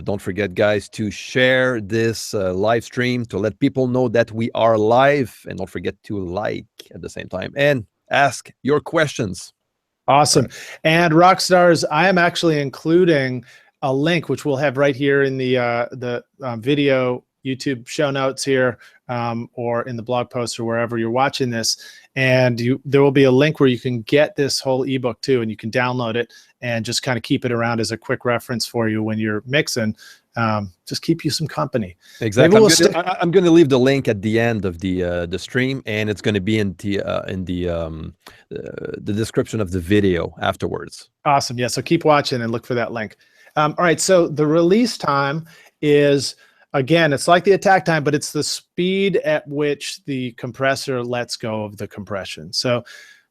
don't forget, guys, to share this live stream to let people know that we are live, and don't forget to like at the same time and ask your questions. Awesome. And rock stars, I am actually including a link, which we'll have right here in the video YouTube show notes here, or in the blog post or wherever you're watching this. And there will be a link where you can get this whole ebook too, and you can download it and just kind of keep it around as a quick reference for you when you're mixing. Just keep you some company. Exactly. I'm going to leave the link at the end of the stream, and it's going to be in the description of the video afterwards. Awesome. Yeah. So keep watching and look for that link. All right. So the release time is, again, it's like the attack time, but it's the speed at which the compressor lets go of the compression. So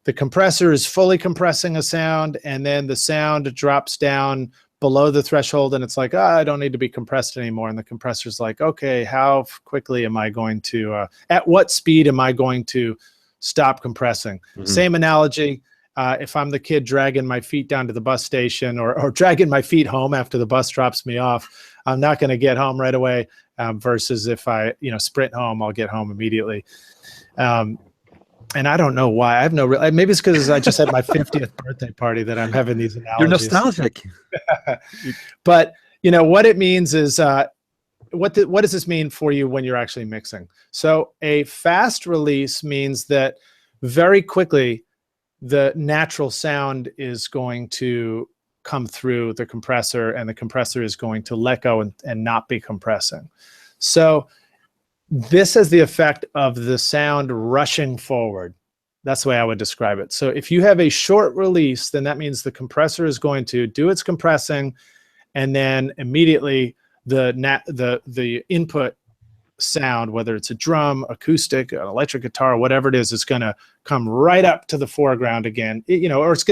the compressor is fully compressing a sound, and then the sound drops down below the threshold, and it's like, I don't need to be compressed anymore. And the compressor's like, okay, how quickly am I going to, at what speed am I going to stop compressing? Mm-hmm. Same analogy. If I'm the kid dragging my feet down to the bus station or dragging my feet home after the bus drops me off, I'm not going to get home right away. Versus if I, sprint home, I'll get home immediately. And I don't know why. I have no real. Maybe it's because I just had my 50th birthday party that I'm having these analogies. You're nostalgic. But what it means is, what does this mean for you when you're actually mixing? So a fast release means that very quickly the natural sound is going to come through the compressor, and the compressor is going to let go and not be compressing. So this has the effect of the sound rushing forward. That's the way I would describe it. So if you have a short release, then that means the compressor is going to do its compressing, and then immediately the input sound, whether it's a drum, acoustic, an electric guitar, whatever it is going to come right up to the foreground again, or it's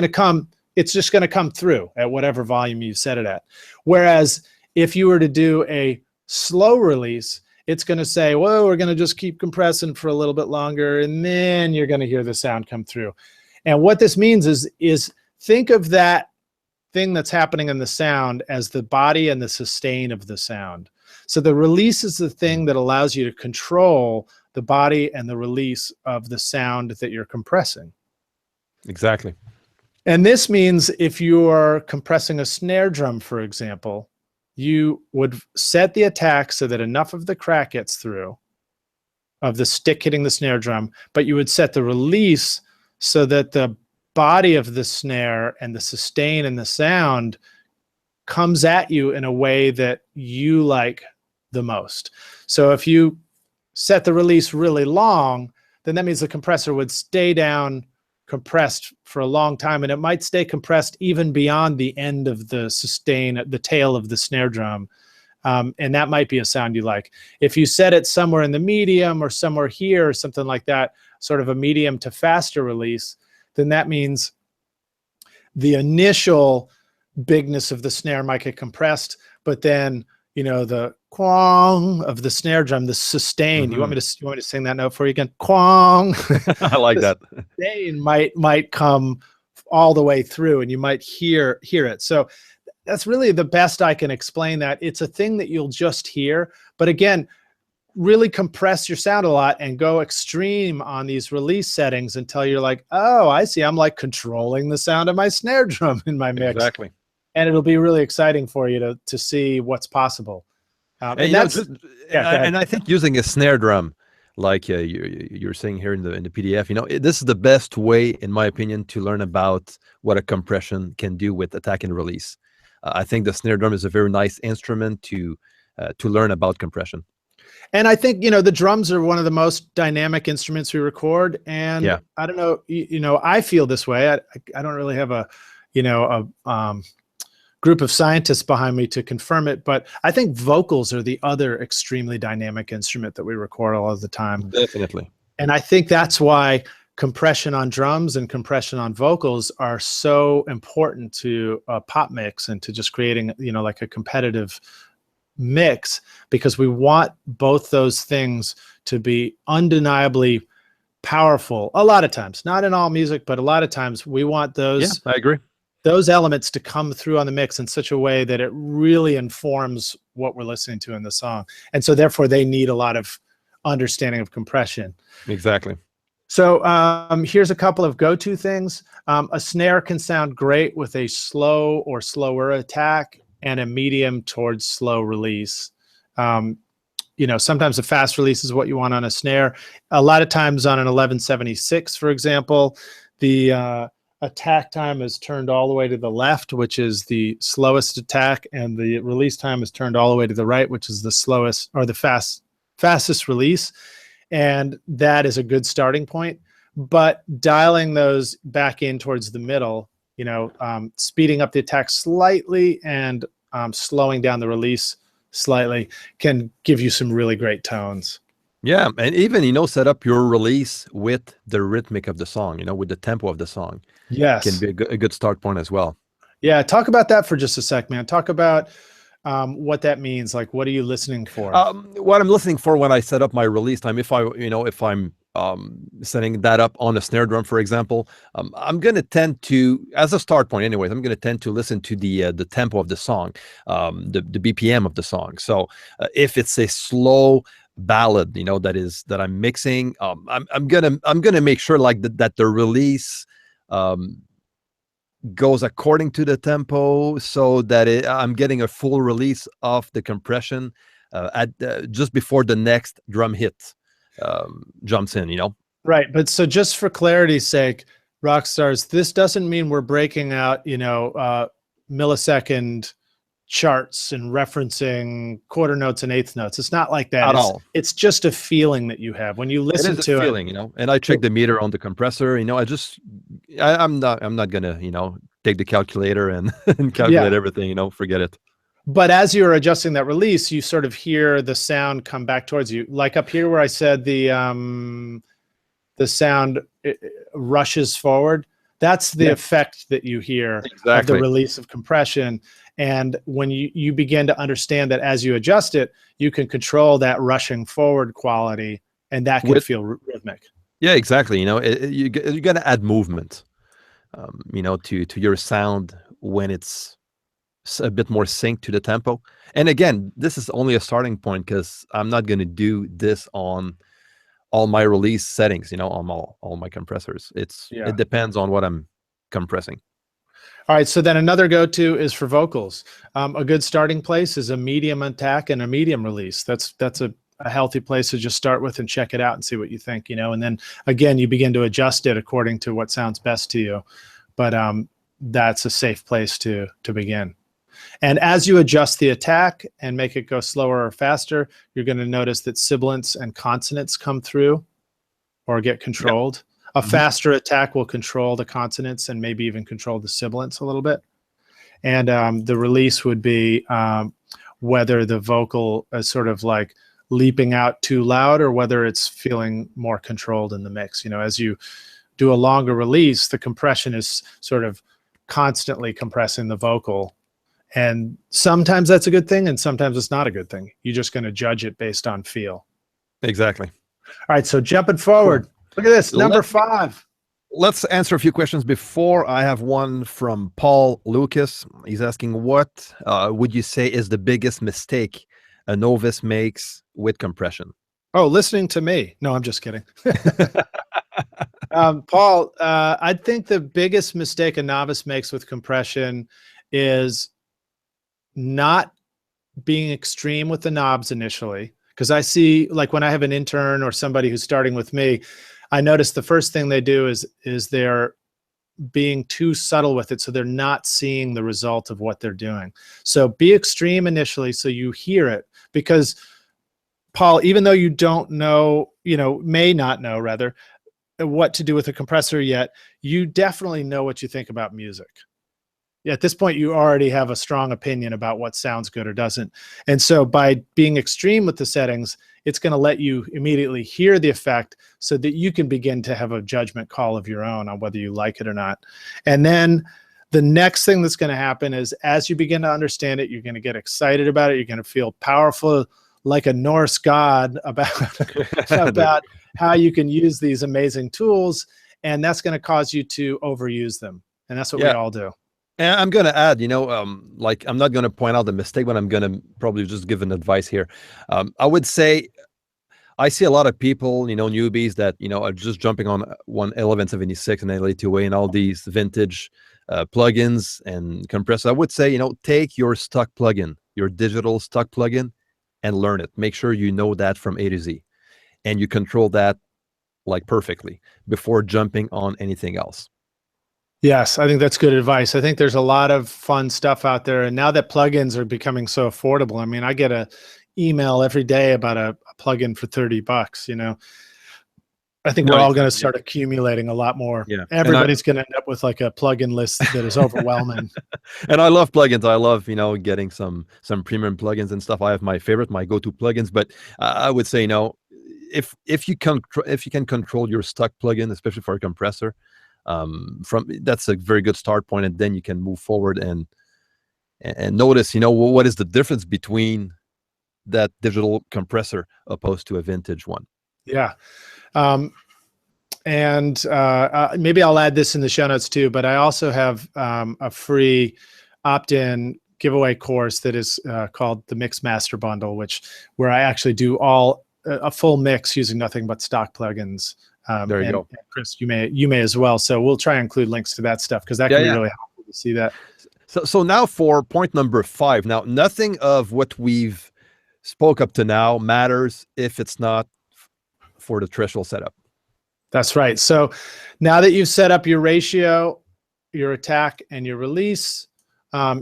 just going to come through at whatever volume you set it at. Whereas if you were to do a slow release, it's going to say, well, we're going to just keep compressing for a little bit longer, and then you're going to hear the sound come through. And what this means is think of that thing that's happening in the sound as the body and the sustain of the sound. So the release is the thing that allows you to control the body and the release of the sound that you're compressing. Exactly. And this means if you are compressing a snare drum, for example, you would set the attack so that enough of the crack gets through of the stick hitting the snare drum, but you would set the release so that the body of the snare and the sustain and the sound comes at you in a way that you like the most. So if you set the release really long, then that means the compressor would stay down compressed for a long time, and it might stay compressed even beyond the end of the sustain, the tail of the snare drum. And that might be a sound you like. If you set it somewhere in the medium or somewhere here or something like that, sort of a medium to faster release, then that means the initial bigness of the snare might get compressed, but then, you know, the quang of the snare drum, the sustain. You want me to sing that note for you again? Quang. I like that. Sustain might come all the way through, and you might hear it. So that's really the best I can explain that. It's a thing that you'll just hear, but again, really compress your sound a lot and go extreme on these release settings until you're like, oh, I see. I'm like controlling the sound of my snare drum in my mix. Exactly. And it'll be really exciting for you to see what's possible. And that's, and I think using a snare drum, like you're saying here in the PDF, you know, this is the best way, in my opinion, to learn about what a compression can do with attack and release. I think the snare drum is a very nice instrument to learn about compression. And I think, you know, the drums are one of the most dynamic instruments we record. And yeah. I don't know, you know, I feel this way. I don't really have a group of scientists behind me to confirm it, but I think vocals are the other extremely dynamic instrument that we record all of the time. Definitely. And I think that's why compression on drums and compression on vocals are so important to a pop mix and to just creating, you know, like a competitive mix, because we want both those things to be undeniably powerful. A lot of times, not in all music, but a lot of times we want those. Yeah, I agree. Those elements to come through on the mix in such a way that it really informs what we're listening to in the song. And so therefore they need a lot of understanding of compression. Exactly. So here's a couple of go-to things. A snare can sound great with a slow or slower attack and a medium towards slow release. You know, sometimes a fast release is what you want on a snare. A lot of times on an 1176, for example, the attack time is turned all the way to the left, which is the slowest attack, and the release time is turned all the way to the right, which is the slowest or the fastest release. And that is a good starting point. But dialing those back in towards the middle, you know, speeding up the attack slightly and slowing down the release slightly can give you some really great tones. Yeah, and even, you know, set up your release with the rhythmic of the song, you know, with the tempo of the song. Yes. Can be a good start point as well. Yeah, talk about that for just a sec, man. Talk about what that means. Like, what are you listening for? What I'm listening for when I set up my release time, if I'm setting that up on a snare drum, for example, I'm going to tend to, as a start point anyways, I'm going to tend to listen to the tempo of the song, the BPM of the song. So if it's a slow ballad, you know, that I'm mixing, I'm gonna make sure like that the release goes according to the tempo, so that I'm getting a full release of the compression at just before the next drum hit jumps in, you know. Right, but so just for clarity's sake, rock stars, this doesn't mean we're breaking out, you know, millisecond charts and referencing quarter notes and eighth notes. It's not like that at all. It's just a feeling that you have when you listen to it. You know, and I check the meter on the compressor. You know, I'm not gonna, you know, take the calculator and calculate everything. You know, forget it. But as you're adjusting that release, you sort of hear the sound come back towards you. Like up here where I said the sound rushes forward. That's the effect that you hear of the release of compression. And when you begin to understand that as you adjust it, you can control that rushing forward quality, and that can feel rhythmic. Yeah, exactly. You know, you got to add movement, you know, to your sound when it's a bit more synced to the tempo. And again, this is only a starting point, because I'm not going to do this on all my release settings, you know, on all my compressors. It depends on what I'm compressing. All right, so then another go-to is for vocals. A good starting place is a medium attack and a medium release. That's a healthy place to just start with and check it out and see what you think, you know. And then again, you begin to adjust it according to what sounds best to you. But that's a safe place to begin. And as you adjust the attack and make it go slower or faster, you're going to notice that sibilants and consonants come through or get controlled. Yep. A faster attack will control the consonants and maybe even control the sibilants a little bit. And the release would be whether the vocal is sort of like leaping out too loud or whether it's feeling more controlled in the mix. You know, as you do a longer release, the compression is sort of constantly compressing the vocal. And sometimes that's a good thing and sometimes it's not a good thing. You're just going to judge it based on feel. Exactly. All right, so jumping forward. Cool. Look at this, number 5. Let's answer a few questions before. I have one from Paul Lucas. He's asking, what would you say is the biggest mistake a novice makes with compression? Oh, listening to me. No, I'm just kidding. Paul, I think the biggest mistake a novice makes with compression is not being extreme with the knobs initially. Because I see, like when I have an intern or somebody who's starting with me, I notice the first thing they do is they're being too subtle with it, so they're not seeing the result of what they're doing. So be extreme initially so you hear it. Because, Paul, even though you don't know, may not know rather, what to do with a compressor yet, you definitely know what you think about music. At this point, you already have a strong opinion about what sounds good or doesn't. And so by being extreme with the settings, it's going to let you immediately hear the effect so that you can begin to have a judgment call of your own on whether you like it or not. And then the next thing that's going to happen is as you begin to understand it, you're going to get excited about it. You're going to feel powerful like a Norse god about how you can use these amazing tools. And that's going to cause you to overuse them. And that's what we all do. And I'm going to add, like I'm not going to point out the mistake, but I'm going to probably just give an advice here. I would say I see a lot of people, newbies that, are just jumping on one L1176 and L82A and all these vintage plugins and compressors. I would say, take your stock plugin, your digital stock plugin, and learn it. Make sure you know that from A to Z. And you control that like perfectly before jumping on anything else. Yes, I think that's good advice. I think there's a lot of fun stuff out there. And now that plugins are becoming so affordable, I mean, I get an email every day about a plugin for $30, I think we're all going to start accumulating a lot more. Yeah. Everybody's going to end up with like a plugin list that is overwhelming. And I love plugins. I love, getting some premium plugins and stuff. I have my go-to plugins, but I would say, if you can control your stock plugin, especially for a compressor, that's a very good start point, and then you can move forward and notice, what is the difference between that digital compressor opposed to a vintage one. Yeah. And maybe I'll add this in the show notes too, but I also have a free opt-in giveaway course that is called the Mix Master Bundle, where I actually do a full mix using nothing but stock plugins. There you go. And Chris, you may as well. So we'll try and include links to that stuff because that can be really helpful to see that. So now for point number 5. Now, nothing of what we've spoke up to now matters if it's not for the threshold setup. That's right. So now that you've set up your ratio, your attack, and your release,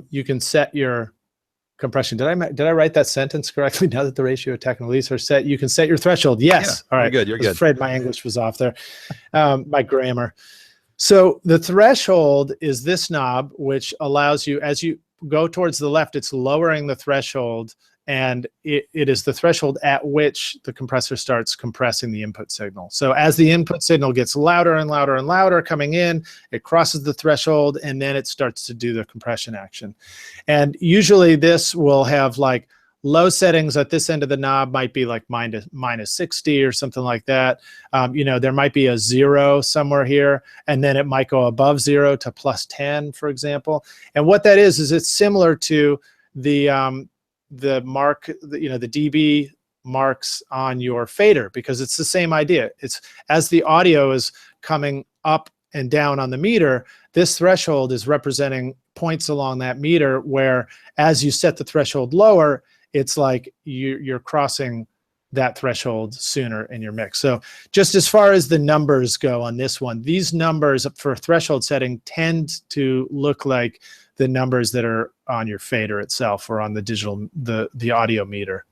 you can set your compression. Did I write that sentence correctly? Now that the ratio, attack, and release are set, you can set your threshold. Yes. Yeah, all right. You're good. I was afraid my English was off there. My grammar. So the threshold is this knob, which allows you, as you go towards the left, it's lowering the threshold, and it is the threshold at which the compressor starts compressing the input signal. So as the input signal gets louder and louder and louder coming in, it crosses the threshold, and then it starts to do the compression action. And usually this will have like low settings at this end of the knob, might be like minus 60 or something like that. There might be a 0 somewhere here, and then it might go above 0 to plus 10, for example. And what that is it's similar to the mark, the dB marks on your fader, because it's the same idea. It's as the audio is coming up and down on the meter, this threshold is representing points along that meter where as you set the threshold lower, it's like you're crossing that threshold sooner in your mix. So just as far as the numbers go on this one, these numbers for threshold setting tend to look like the numbers that are on your fader itself or on the digital, the audio meter.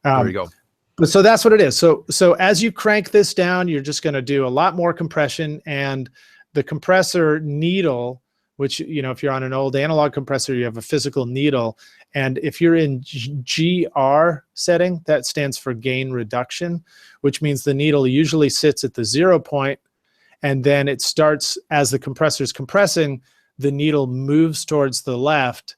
There you go. But so that's what it is. So as you crank this down, you're just going to do a lot more compression, and the compressor needle, which, you know, if you're on an old analog compressor, you have a physical needle. And if you're in GR setting, that stands for gain reduction, which means the needle usually sits at the 0 point, and then it starts, as the compressor is compressing, the needle moves towards the left.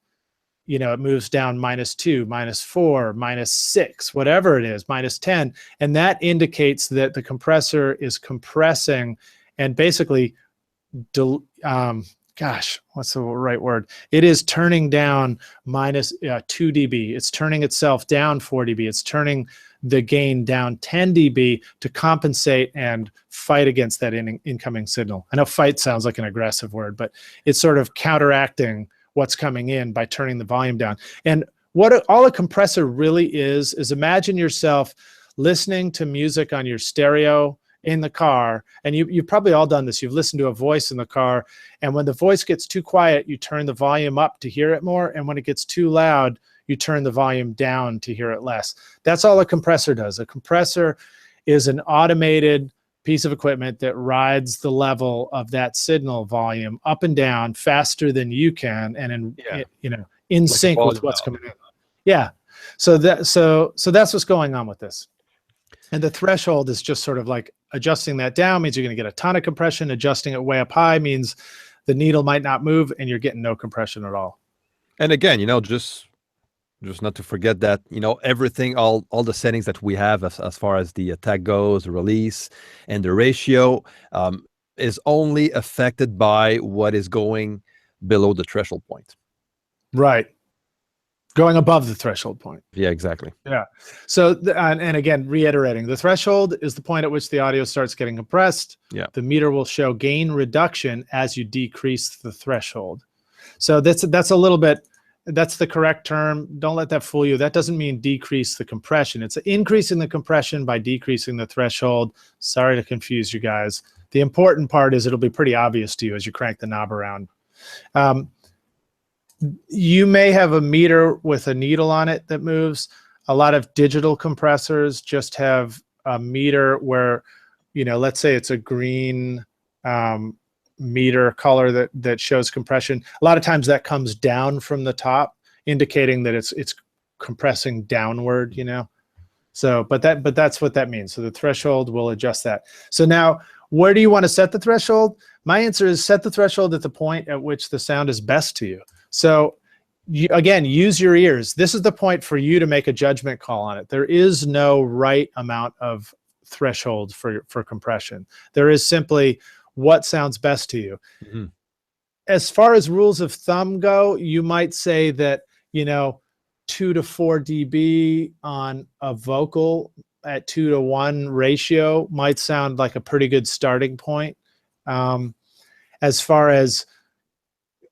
You know, it moves down -2, -4, -6, whatever it is, -10. And that indicates that the compressor is compressing and basically, gosh, what's the right word? It is turning down -2 dB. It's turning itself down 4 dB. It's turning the gain down 10 dB to compensate and fight against that incoming signal. I know fight sounds like an aggressive word, but it's sort of counteracting what's coming in by turning the volume down. And what all a compressor really is imagine yourself listening to music on your stereo in the car, and you've probably all done this. You've listened to a voice in the car, and when the voice gets too quiet, you turn the volume up to hear it more, and when it gets too loud, you turn the volume down to hear it less. That's all a compressor does. A compressor is an automated piece of equipment that rides the level of that signal volume up and down faster than you can, and in Like sync with what's coming in. Yeah. So that's what's going on with this. And the threshold is just sort of like adjusting that down means you're going to get a ton of compression. Adjusting it way up high means the needle might not move and you're getting no compression at all. And again, you know, just not to forget that, you know, everything, all the settings that we have as far as the attack goes, the release, and the ratio is only affected by what is going below the threshold point. Right. Going above the threshold point. Yeah, exactly. Yeah. So, and again, reiterating, the threshold is the point at which the audio starts getting compressed. Yeah. The meter will show gain reduction as you decrease the threshold. So that's a little bit, that's the correct term. Don't let that fool you. That doesn't mean decrease the compression. It's increasing the compression by decreasing the threshold. Sorry to confuse you guys. The important part is it'll be pretty obvious to you as you crank the knob around. You may have a meter with a needle on it that moves. A lot of digital compressors just have a meter where, you know, let's say it's a green meter color that shows compression. A lot of times that comes down from the top, indicating that it's compressing downward, you know. So, but that's what that means. So the threshold will adjust that. So now, where do you want to set the threshold? My answer is set the threshold at the point at which the sound is best to you. So again, use your ears. This is the point for you to make a judgment call on it. There is no right amount of threshold for compression. There is simply what sounds best to you. Mm-hmm. As far as rules of thumb go, you might say that, you know, 2 to 4 dB on a vocal at 2 to 1 ratio might sound like a pretty good starting point. As far as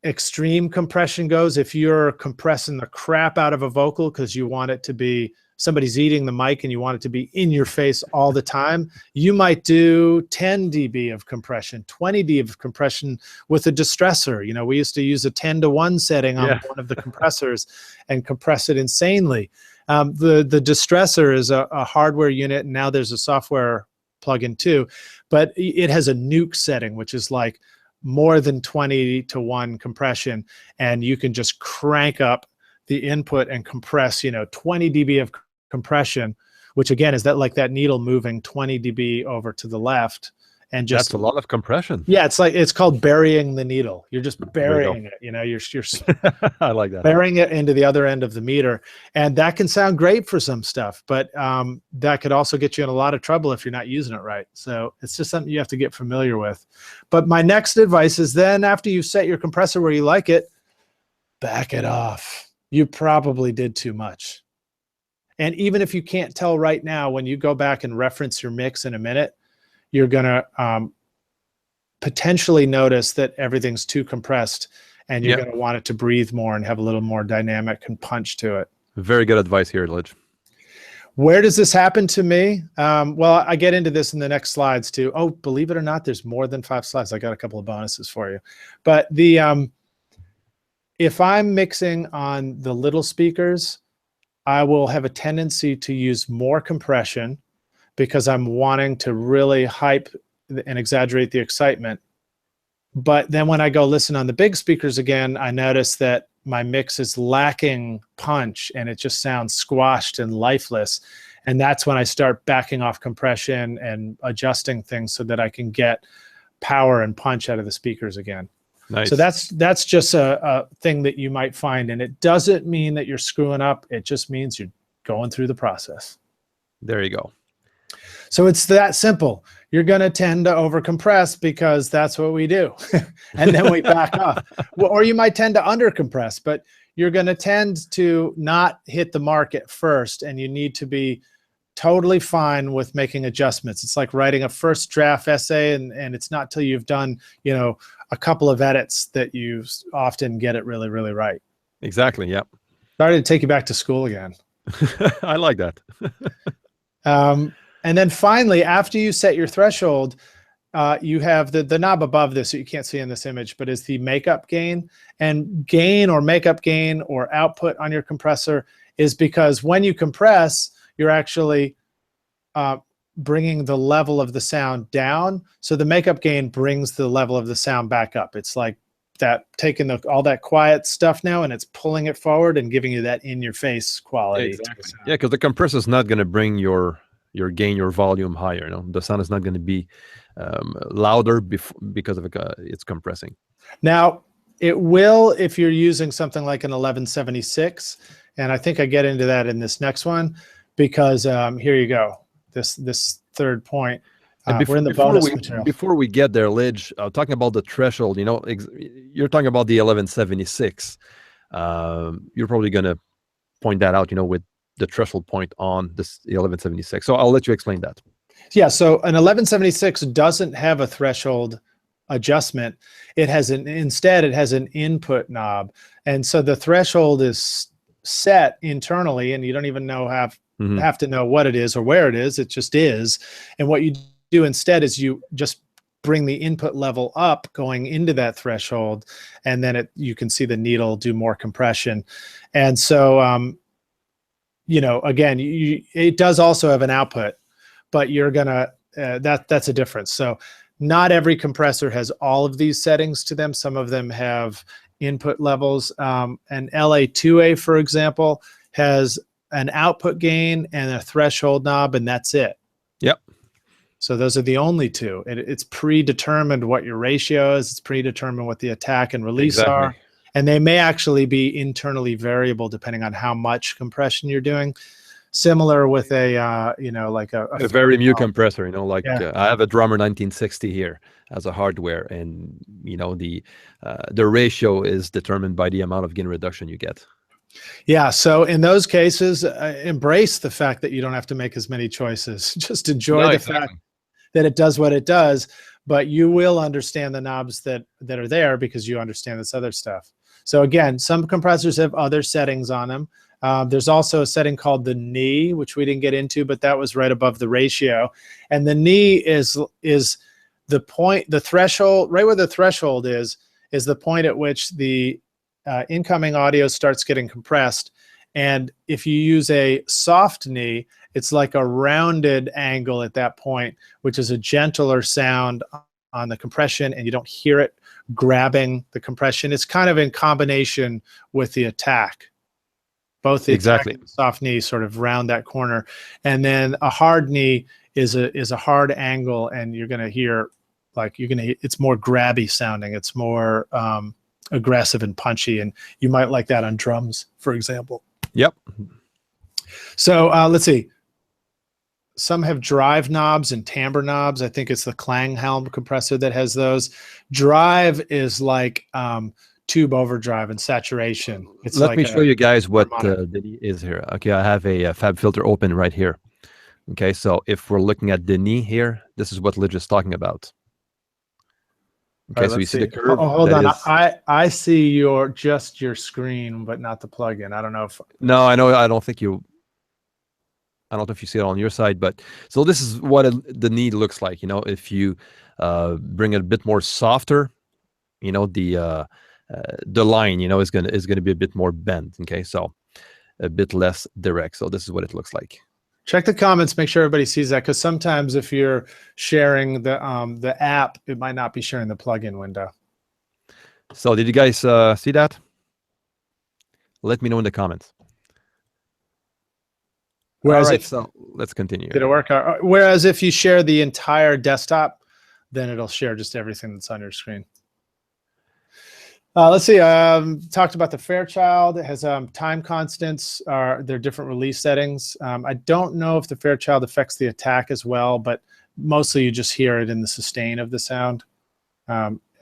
extreme compression goes, if you're compressing the crap out of a vocal because you want it to be, somebody's eating the mic and you want it to be in your face all the time, you might do 10 dB of compression, 20 dB of compression with a distressor. You know, we used to use a 10 to 1 setting on one of the compressors and compress it insanely. The distressor is a hardware unit, and now there's a software plugin too, but it has a nuke setting, which is like more than 20 to 1 compression, and you can just crank up the input and compress, you know, 20 dB of compression, which again is that like that needle moving 20 dB over to the left, and just that's a lot of compression. Yeah, it's called burying the needle. You're just burying it, you know, you're I like that. Burying it into the other end of the meter, and that can sound great for some stuff, but that could also get you in a lot of trouble if you're not using it right. So it's just something you have to get familiar with. But my next advice is then after you set your compressor where you like it, back it off. You probably did too much. And even if you can't tell right now, when you go back and reference your mix in a minute, you're going to potentially notice that everything's too compressed, and you're going to want it to breathe more and have a little more dynamic and punch to it. Very good advice here, Lij. Where does this happen to me? Well, I get into this in the next slides too. Oh, believe it or not, there's more than 5 slides. I got a couple of bonuses for you. But if I'm mixing on the little speakers, I will have a tendency to use more compression because I'm wanting to really hype and exaggerate the excitement. But then when I go listen on the big speakers again, I notice that my mix is lacking punch and it just sounds squashed and lifeless. And that's when I start backing off compression and adjusting things so that I can get power and punch out of the speakers again. Nice. So that's just a thing that you might find. And it doesn't mean that you're screwing up. It just means you're going through the process. There you go. So it's that simple. You're going to tend to overcompress because that's what we do. And then we back off. Well, or you might tend to undercompress, but you're going to tend to not hit the mark at first, and you need to be totally fine with making adjustments. It's like writing a first draft essay, and it's not till you've done, a couple of edits that you often get it really, really right. Exactly, yeah. Sorry to take you back to school again. I like that. And then finally, after you set your threshold, you have the knob above this that you can't see in this image, but is the makeup gain. And gain or makeup gain or output on your compressor is because when you compress, you're actually bringing the level of the sound down. So the makeup gain brings the level of the sound back up. It's like that taking all that quiet stuff now and it's pulling it forward and giving you that in-your-face quality. Exactly. Yeah, because the compressor is not going to bring your gain, your volume higher. The sound is not going to be louder because of it's compressing. Now, it will if you're using something like an 1176, and I think I get into that in this next one because here you go. This third point. We're in the bonus material. Before we get there, Lij, talking about the threshold, you're talking about the 1176. You're probably going to point that out, with the threshold point on this 1176. So I'll let you explain that. Yeah, so an 1176 doesn't have a threshold adjustment. Instead it has an input knob. And so the threshold is set internally and you don't even have to know what it is or where it is. It just is. And what you do instead is you just bring the input level up going into that threshold, and then you can see the needle do more compression. And so again, it does also have an output, but you're gonna that's a difference. So not every compressor has all of these settings to them. Some of them have input levels. An LA2A, for example, has an output gain and a threshold knob, and that's it. Yep. So those are the only two. It's predetermined what your ratio is. It's predetermined what the attack and release are. And they may actually be internally variable depending on how much compression you're doing. Similar with a very mute compressor, I have a Drummer 1960 here as a hardware, and the ratio is determined by the amount of gain reduction you get. Yeah, so in those cases, embrace the fact that you don't have to make as many choices. Just enjoy the fact that it does what it does, but you will understand the knobs that are there because you understand this other stuff. So again, some compressors have other settings on them. There's also a setting called the knee, which we didn't get into, but that was right above the ratio. And the knee is the point, the threshold, right where the threshold is the point at which the incoming audio starts getting compressed. And if you use a soft knee, it's like a rounded angle at that point, which is a gentler sound on the compression, and you don't hear it grabbing the compression. It's kind of in combination with the attack. Both the attack and the soft knee sort of round that corner. And then a hard knee is a hard angle, and you're going to hear it's more grabby sounding. It's more aggressive and punchy, and you might like that on drums, for example. Yep. So let's see. Some have drive knobs and timbre knobs. I think it's the Klanghelm compressor that has those. Drive is like tube overdrive and saturation. Let me show you guys what the knee is here. Okay, I have a fab filter open right here. Okay, so if we're looking at the knee here, this is what Lij is talking about. Okay, so you see the curve. Oh, hold on. I see your screen, but not the plugin. I don't know if. No, I know. I don't know if you see it on your side, but so this is what the knee looks like. If you bring it a bit more softer, the the line, is gonna be a bit more bent. Okay, so a bit less direct. So this is what it looks like. Check the comments, make sure everybody sees that, because sometimes if you're sharing the app, it might not be sharing the plugin window. So did you guys see that? Let me know in the comments. Whereas all right, so let's continue. Did it work? Whereas if you share the entire desktop, then it'll share just everything that's on your screen. Let's see. Talked about the Fairchild. It has time constants. They're different release settings. I don't know if the Fairchild affects the attack as well, but mostly you just hear it in the sustain of the sound.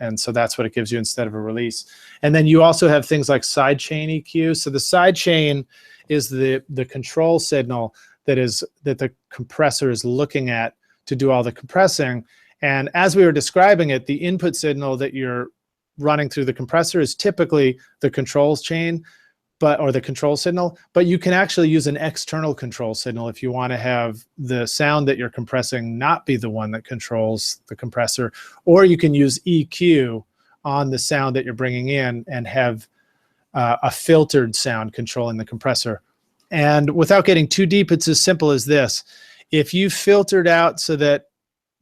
And so that's what it gives you instead of a release. And then you also have things like sidechain EQ. So the sidechain is the control signal that the compressor is looking at to do all the compressing. And as we were describing it, the input signal that you're running through the compressor is typically the controls chain, or the control signal, but you can actually use an external control signal if you want to have the sound that you're compressing not be the one that controls the compressor, or you can use EQ on the sound that you're bringing in and have a filtered sound controlling the compressor. And without getting too deep, it's as simple as this. If you filtered out so that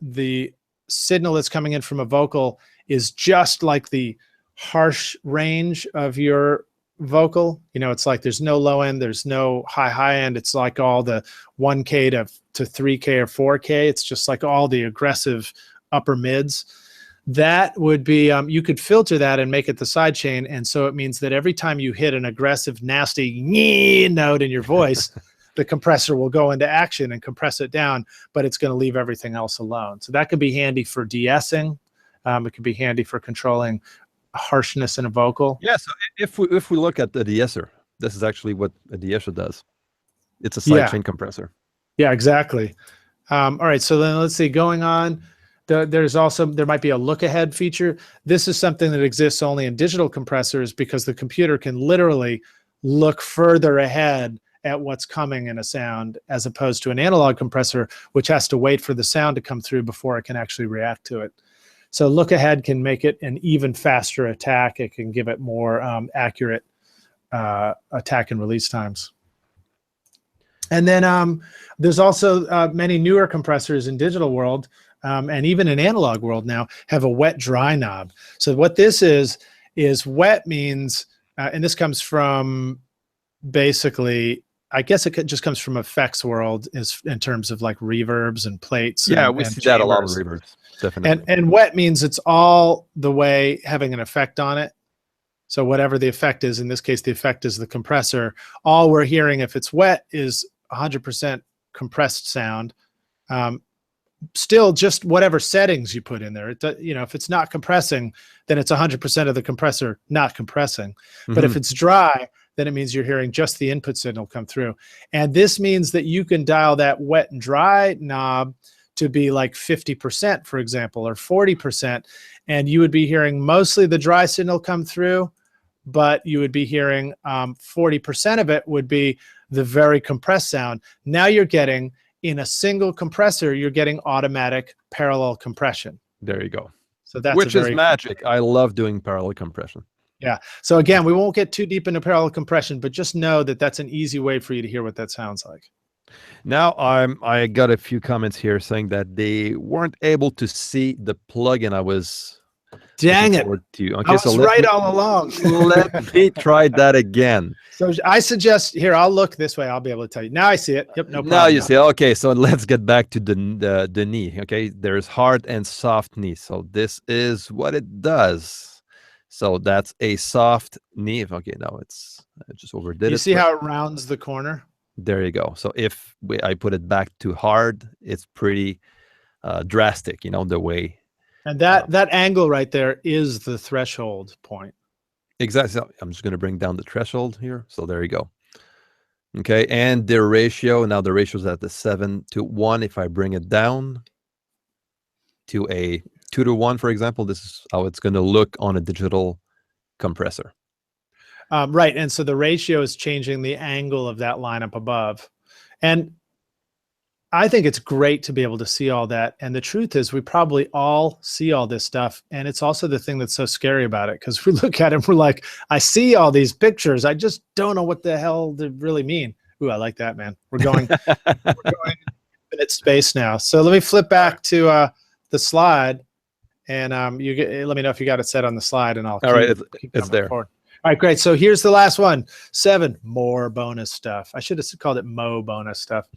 the signal that's coming in from a vocal is just like the harsh range of your vocal, it's like there's no low end, there's no high end. It's like all the 1K to 3K or 4K. It's just like all the aggressive upper mids. That would be, you could filter that and make it the sidechain. And so it means that every time you hit an aggressive, nasty note in your voice, the compressor will go into action and compress it down, but it's going to leave everything else alone. So that could be handy for de-essing. It could be handy for controlling harshness in a vocal. Yeah, so if we look at the de-esser, this is actually what a de-esser does. It's a sidechain compressor. Yeah, exactly. All right, so then let's see, going on, there might be a look ahead feature. This is something that exists only in digital compressors because the computer can literally look further ahead at what's coming in a sound, as opposed to an analog compressor, which has to wait for the sound to come through before it can actually react to it. So look ahead can make it an even faster attack. It can give it more accurate attack and release times. And then there's also many newer compressors in digital world and even in analog world now have a wet dry knob. So what this is wet means, and this comes from basically, I guess it just comes from effects world in terms of like reverbs and plates. Yeah, we see that a lot of reverbs. Definitely. And wet means it's all the way having an effect on it. So whatever the effect is, in this case, the effect is the compressor. All we're hearing, if it's wet, is 100% compressed sound. Still, just whatever settings you put in there. If it's not compressing, then it's 100% of the compressor not compressing. Mm-hmm. But if it's dry, then it means you're hearing just the input signal come through. And this means that you can dial that wet and dry knob to be like 50%, for example, or 40%, and you would be hearing mostly the dry signal come through, but you would be hearing 40% of it would be the very compressed sound. Now you're getting, in a single compressor, you're getting automatic parallel compression. There you go. So that's which is magic. I love doing parallel compression. Yeah. So again, we won't get too deep into parallel compression, but just know that that's an easy way for you to hear what that sounds like. Now I got a few comments here saying that they weren't able to see the plugin I was. Dang it! To. Okay, I was right all along. Let me try that again. So I suggest here. I'll look this way. I'll be able to tell you. Now I see it. Yep, no problem. Now you see. Okay, so let's get back to the knee. Okay, there's hard and soft knee. So this is what it does. So that's a soft knee. Okay, now I just overdid it. You see how it rounds the corner? There you go. So if I put it back to hard, it's pretty drastic, the way. And that angle right there is the threshold point. Exactly. So I'm just going to bring down the threshold here. So there you go. Okay. And the ratio, now the ratio is at the 7:1. If I bring it down to a 2:1, for example, this is how it's going to look on a digital compressor. Right. And so the ratio is changing the angle of that line up above. And I think it's great to be able to see all that. And the truth is we probably all see all this stuff. And it's also the thing that's so scary about it, because we look at it and we're like, I see all these pictures. I just don't know what the hell they really mean. Ooh, I like that, man. We're going infinite space now. So let me flip back to the slide, and let me know if you got it set on the slide, and I'll keep it's there. Forward. All right, great. So here's the last one. 7 more bonus stuff. I should have called it bonus stuff.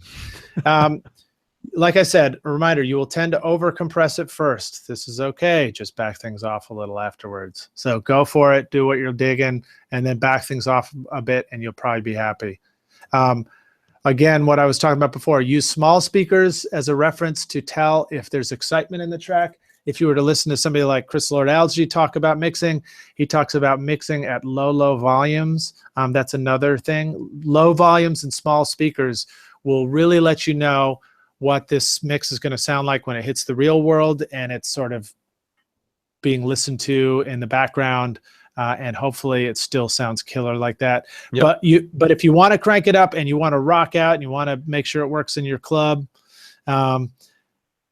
Like I said, a reminder, you will tend to over compress it first. This is okay. Just back things off a little afterwards. So go for it, do what you're digging, and then back things off a bit, and you'll probably be happy. Again, what I was talking about before, use small speakers as a reference to tell if there's excitement in the track. If you were to listen to somebody like Chris Lord-Alge talk about mixing, he talks about mixing at low volumes. That's another thing. Low volumes and small speakers will really let you know what this mix is going to sound like when it hits the real world and it's sort of being listened to in the background. And hopefully it still sounds killer like that. Yep. But if you want to crank it up and you want to rock out and you want to make sure it works in your club,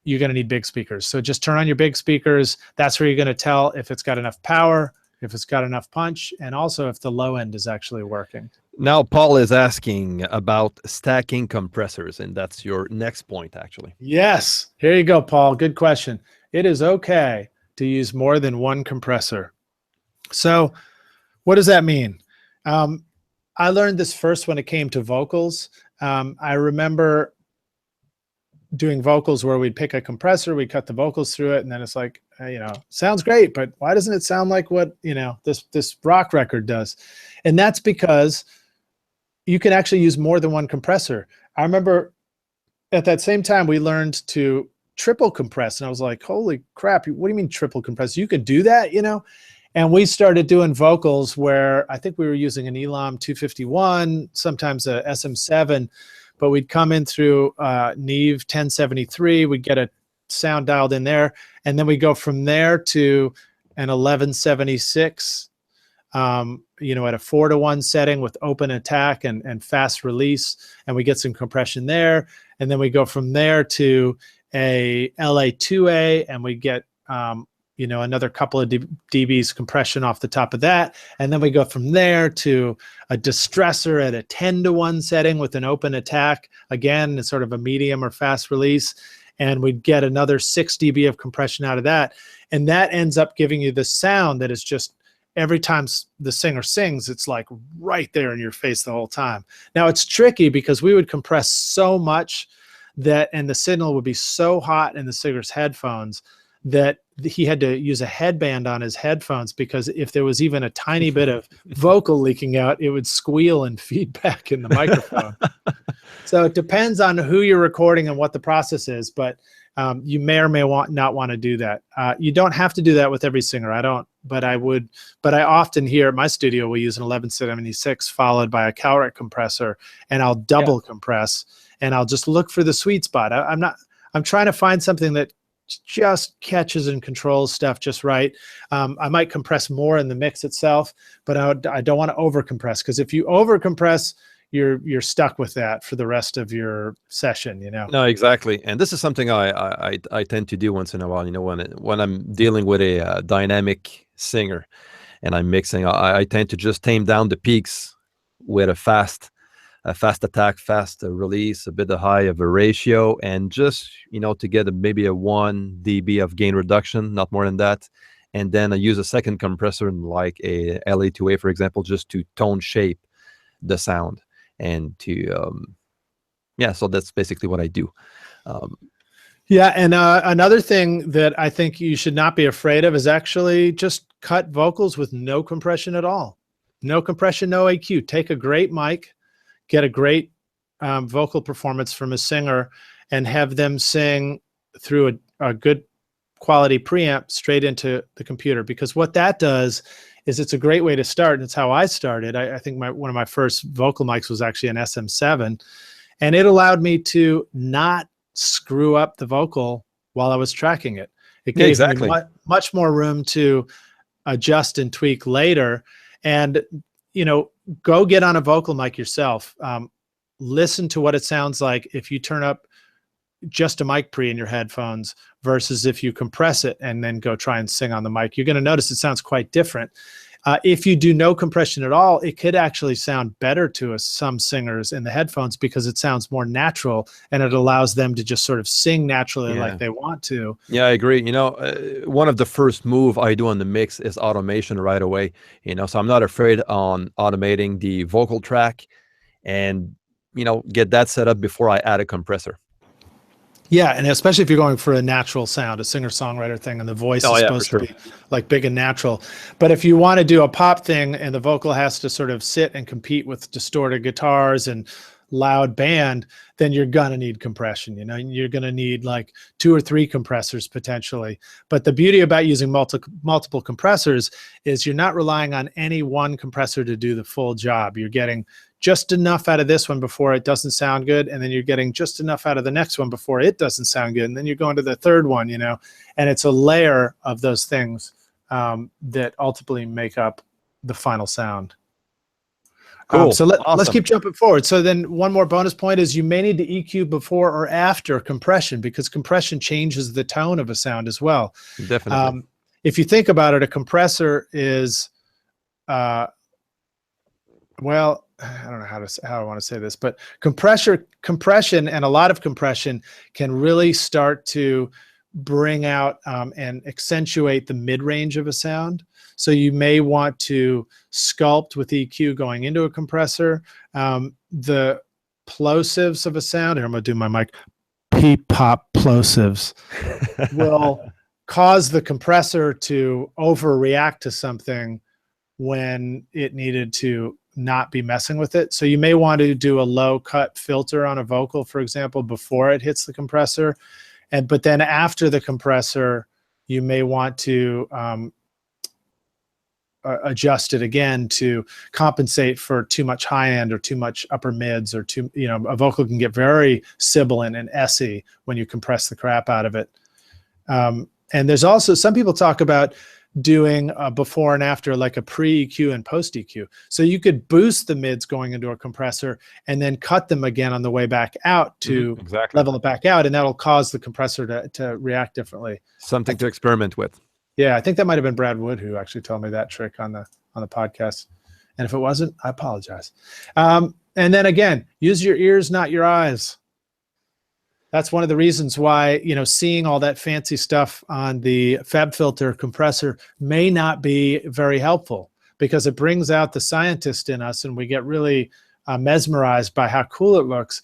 you're going to need big speakers. So just turn on your big speakers. That's where you're going to tell if it's got enough power, if it's got enough punch, and also if the low end is actually working. Now, Paul is asking about stacking compressors, and that's your next point, actually. Yes. Here you go, Paul. Good question. It is okay to use more than one compressor. So what does that mean? I learned this first when it came to vocals. I remember doing vocals where we'd pick a compressor, we'd cut the vocals through it, and then it's like, sounds great, but why doesn't it sound like what, this rock record does? And that's because you can actually use more than one compressor. I remember at that same time we learned to triple compress, and I was like, holy crap, what do you mean triple compress? You can do that, And we started doing vocals where I think we were using an Elam 251, sometimes a SM7, but we'd come in through Neve 1073. We'd get a sound dialed in there, and then we go from there to an 1176, at a 4-to-1 setting with open attack and fast release, and we get some compression there. And then we go from there to a LA2A, and we get another couple of dBs compression off the top of that. And then we go from there to a distressor at a 10-to-1 setting with an open attack. Again, it's sort of a medium or fast release. And we'd get another 6 dB of compression out of that. And that ends up giving you the sound that is just, every time the singer sings, it's like right there in your face the whole time. Now it's tricky because we would compress so much and the signal would be so hot in the singer's headphones that he had to use a headband on his headphones, because if there was even a tiny bit of vocal leaking out, it would squeal and feedback in the microphone. So it depends on who you're recording and what the process is, but you may or may not want to do that. You don't have to do that with every singer. I don't, but I would. But I often hear at my studio, we use an 1176 followed by a cowrick compressor, and I'll double compress, and I'll just look for the sweet spot. I'm trying to find something that just catches and controls stuff just right. I might compress more in the mix itself, but I don't want to over compress, because if you over compress, you're stuck with that for the rest of your session, No, exactly. And this is something I tend to do once in a while. When I'm dealing with a dynamic singer and I'm mixing, I tend to just tame down the peaks with a fast attack, fast release, a bit high of a ratio, and just to get maybe a 1 dB of gain reduction, not more than that. And then I use a second compressor, like a LA2A, for example, just to tone shape the sound. And to so that's basically what I do. And another thing that I think you should not be afraid of is actually just cut vocals with no compression at all. No compression, no EQ. Take a great mic, get a great vocal performance from a singer, and have them sing through a good quality preamp straight into the computer. Because what that does is it's a great way to start, and it's how I started. I think one of my first vocal mics was actually an SM7, and it allowed me to not screw up the vocal while I was tracking it. It gave me much more room to adjust and tweak later. And go get on a vocal mic yourself. Listen to what it sounds like if you turn up just a mic pre in your headphones versus if you compress it and then go try and sing on the mic, you're going to notice it sounds quite different. If you do no compression at all, it could actually sound better to some singers in the headphones because it sounds more natural and it allows them to just sort of sing naturally like they want to. Yeah, I agree. One of the first move I do on the mix is automation right away. So I'm not afraid on automating the vocal track and, get that set up before I add a compressor. Yeah, and especially if you're going for a natural sound, a singer-songwriter thing, and the voice is supposed to be like big and natural. But if you want to do a pop thing and the vocal has to sort of sit and compete with distorted guitars and loud band, then you're gonna need compression. You're gonna need like 2 or 3 compressors potentially. But the beauty about using multiple compressors is you're not relying on any one compressor to do the full job. You're getting just enough out of this one before it doesn't sound good, and then you're getting just enough out of the next one before it doesn't sound good, and then you're going to the third one, and it's a layer of those things that ultimately make up the final sound. Cool. So let's keep jumping forward. So then one more bonus point is you may need to EQ before or after compression because compression changes the tone of a sound as well. Definitely. If you think about it, a compressor is, well, I don't know how I want to say this, but compression and a lot of compression can really start to bring out and accentuate the mid-range of a sound. So you may want to sculpt with EQ going into a compressor. The plosives of a sound, here I'm going to do my mic, P-pop plosives, will cause the compressor to overreact to something when it needed to not be messing with it. So you may want to do a low cut filter on a vocal, for example, before it hits the compressor. But then after the compressor, you may want to adjust it again to compensate for too much high end or too much upper mids or a vocal can get very sibilant and essy when you compress the crap out of it. And there's also, some people talk about doing a before and after, like a pre-EQ and post-EQ. So you could boost the mids going into a compressor and then cut them again on the way back out to level it back out, and that'll cause the compressor to react differently. Something to experiment with. Yeah, I think that might have been Brad Wood who actually told me that trick on the podcast. And if it wasn't, I apologize. And then again, use your ears, not your eyes. That's one of the reasons why, seeing all that fancy stuff on the FabFilter compressor may not be very helpful because it brings out the scientist in us and we get really mesmerized by how cool it looks.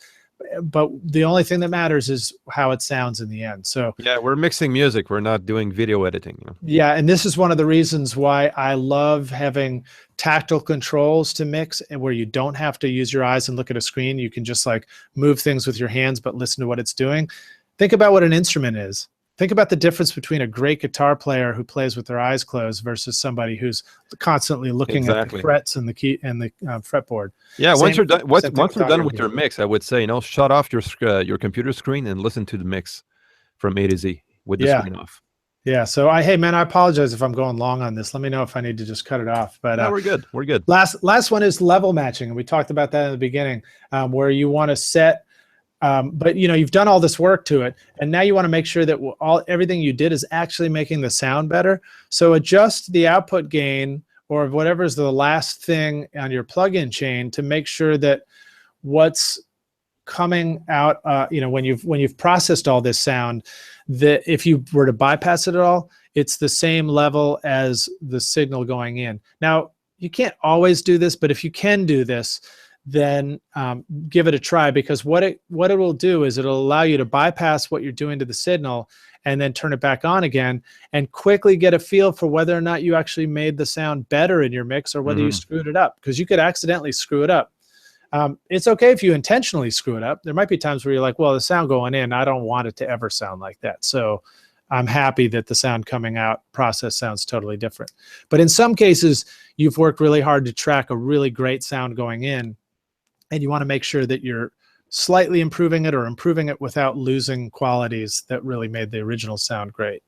But the only thing that matters is how it sounds in the end. So yeah, we're mixing music. We're not doing video editing. Yeah, and this is one of the reasons why I love having tactile controls to mix, and where you don't have to use your eyes and look at a screen. You can just like move things with your hands, but listen to what it's doing. Think about what an instrument is. Think about the difference between a great guitar player who plays with their eyes closed versus somebody who's constantly looking at the frets and the key and the fretboard. Yeah, once you're done with your mix, I would say, shut off your computer screen and listen to the mix from A to Z with the screen off. Yeah. So hey man, I apologize if I'm going long on this. Let me know if I need to just cut it off. But no, we're good. We're good. Last one is level matching, and we talked about that in the beginning, where you want to set. But you've done all this work to it, and now you want to make sure that everything you did is actually making the sound better. So adjust the output gain or whatever is the last thing on your plug-in chain to make sure that what's coming out, when you've processed all this sound, that if you were to bypass it at all, it's the same level as the signal going in. Now, you can't always do this, but if you can do this, then give it a try, because what it will do is it'll allow you to bypass what you're doing to the signal and then turn it back on again and quickly get a feel for whether or not you actually made the sound better in your mix or whether you screwed it up, because you could accidentally screw it up. It's okay if you intentionally screw it up. There might be times where you're like, well, the sound going in, I don't want it to ever sound like that. So I'm happy that the sound coming out process sounds totally different. But in some cases, you've worked really hard to track a really great sound going in, and you want to make sure that you're slightly improving it or improving it without losing qualities that really made the original sound great.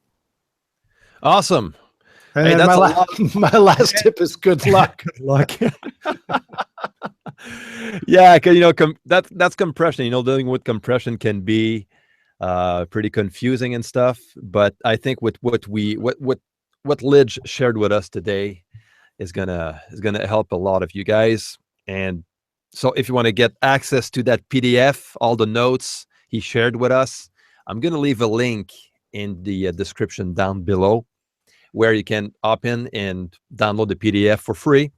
Awesome. And hey, my last tip is good luck. Good luck. Yeah, because that's compression. Dealing with compression can be pretty confusing and stuff. But I think with what Lij shared with us today is gonna help a lot of you guys. And so if you want to get access to that PDF, all the notes he shared with us, I'm gonna leave a link in the description down below where you can hop in and download the PDF for free.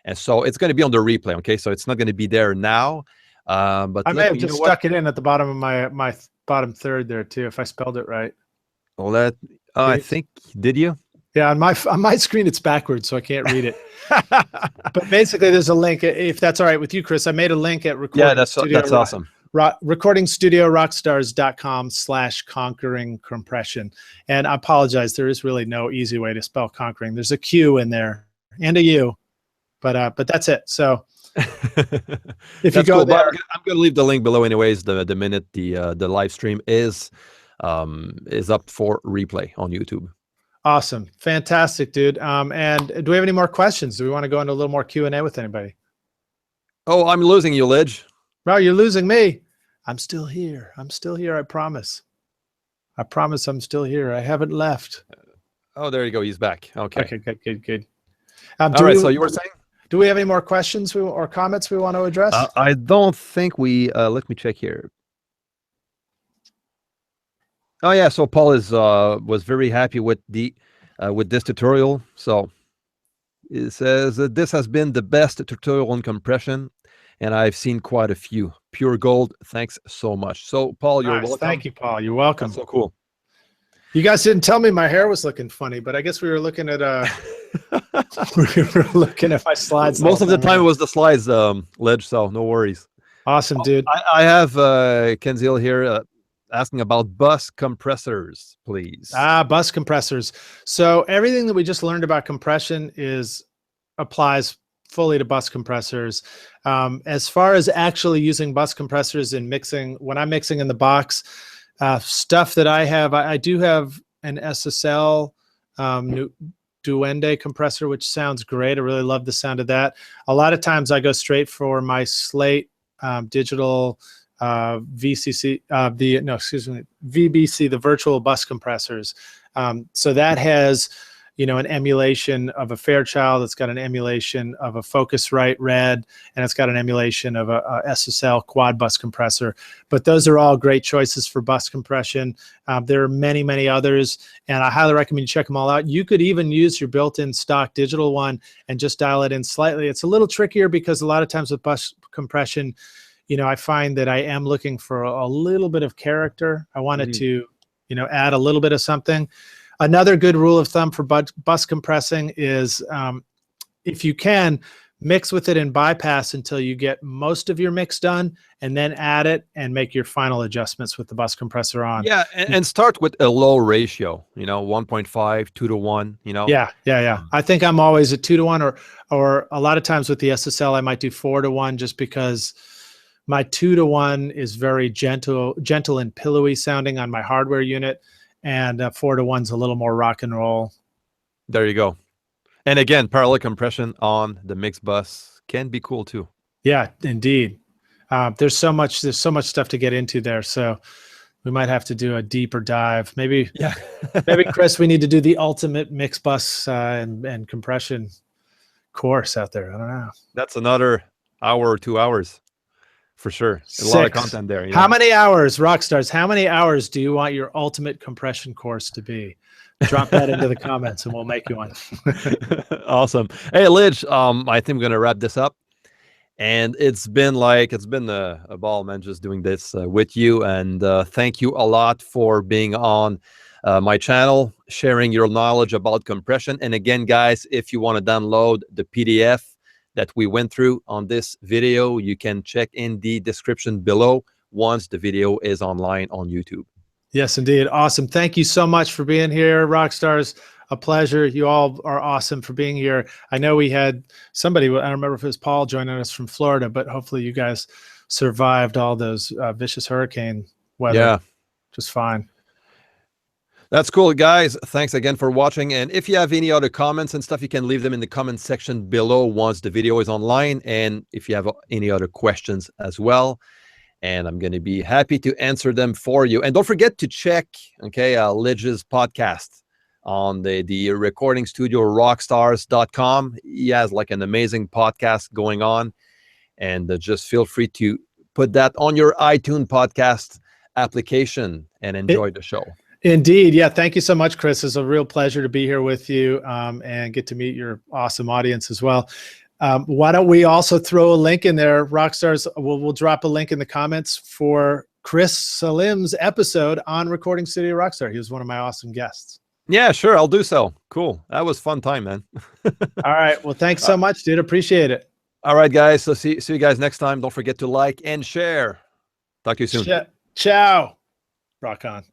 And so it's going to be on the replay, okay? So it's not going to be there now. But I may have just stuck it in at the bottom of my bottom third there too, if I spelled it right. Well, I think, did you? Yeah, on my screen it's backwards, so I can't read it. But basically, there's a link. If that's all right with you, Chris, I made a link at Recording Yeah, that's awesome. recordingstudiorockstars.com/conquering compression. And I apologize, there is really no easy way to spell conquering. There's a Q in there and a U, but that's it. So if you go there, I'm going to leave the link below anyways. The minute the live stream is up for replay on YouTube. Awesome, fantastic, dude. And do we have any more questions? Do we want to go into a little more Q&A with anybody? Oh, I'm losing you, Lij. Well, you're losing me. I'm still here. I'm still here. I promise. I promise I'm still here. I haven't left. Oh, there you go. He's back. Okay. Okay, good. All right. So you were saying? Do we have any more questions or comments we want to address? I don't think we. Let me check here. Oh yeah. So Paul was very happy with this tutorial. So it says that this has been the best tutorial on compression, and I've seen quite a few. Pure gold. Thanks so much. So Paul, you're welcome. Thank you, Paul. You're welcome. That's so cool. You guys didn't tell me my hair was looking funny, but I guess we were looking at we were looking at my slides. Most of the time it was the slides, Lij, so no worries. Awesome, dude. I have Kenzil here asking about bus compressors, please. Bus compressors. So everything that we just learned about compression applies fully to bus compressors. As far as actually using bus compressors in mixing, when I'm mixing in the box, stuff that I have, I do have an SSL Duende compressor, which sounds great. I really love the sound of that. A lot of times I go straight for my Slate digital VBC, the virtual bus compressors. So that has, an emulation of a Fairchild. It's got an emulation of a Focusrite Red, and it's got an emulation of a SSL quad bus compressor. But those are all great choices for bus compression. There are many, many others, and I highly recommend you check them all out. You could even use your built-in stock digital one and just dial it in slightly. It's a little trickier because a lot of times with bus compression, I find that I am looking for a little bit of character. I wanted to, add a little bit of something. Another good rule of thumb for bus compressing is if you can, mix with it in bypass until you get most of your mix done, and then add it and make your final adjustments with the bus compressor on. Yeah, and start with a low ratio, 1.5, 2 to 1, Yeah. I think I'm always at 2 to 1, or a lot of times with the SSL, I might do 4 to 1 just because my 2 to 1 is very gentle and pillowy sounding on my hardware unit. And 4 to 1's a little more rock and roll. There you go. And again, parallel compression on the mix bus can be cool too. Yeah, indeed. There's so much stuff to get into there. So we might have to do a deeper dive. Maybe, maybe Chris, we need to do the ultimate mix bus and compression course out there. I don't know. That's another hour or 2 hours. For sure. A lot of content there. How many hours, Rockstars, how many hours do you want your ultimate compression course to be? Drop that into the comments and we'll make you one. Awesome. Hey, Lij, I think we're going to wrap this up. And it's been a ball, man, just doing this with you. And thank you a lot for being on my channel, sharing your knowledge about compression. And again, guys, if you want to download the PDF that we went through on this video, you can check in the description below once the video is online on YouTube. Yes, indeed. Awesome. Thank you so much for being here, Rockstars. A pleasure. You all are awesome for being here. I know we had somebody, I don't remember if it was Paul, joining us from Florida, but hopefully you guys survived all those vicious hurricane weather just fine. That's cool, guys. Thanks again for watching. And if you have any other comments and stuff, you can leave them in the comment section below once the video is online. And if you have any other questions as well. and I'm going to be happy to answer them for you. And don't forget to check, okay, Lij's podcast on the recording studio, rockstars.com. He has like an amazing podcast going on, and just feel free to put that on your iTunes podcast application and enjoy the show. Indeed. Yeah. Thank you so much, Chris. It's a real pleasure to be here with you and get to meet your awesome audience as well. Why don't we also throw a link in there, Rockstars? We'll drop a link in the comments for Chris Salim's episode on Recording Studio Rockstar. He was one of my awesome guests. Yeah, sure. I'll do so. Cool. That was fun time, man. All right. Well, thanks so much, dude. Appreciate it. All right, guys. So see you guys next time. Don't forget to like and share. Talk to you soon. Ciao. Rock on.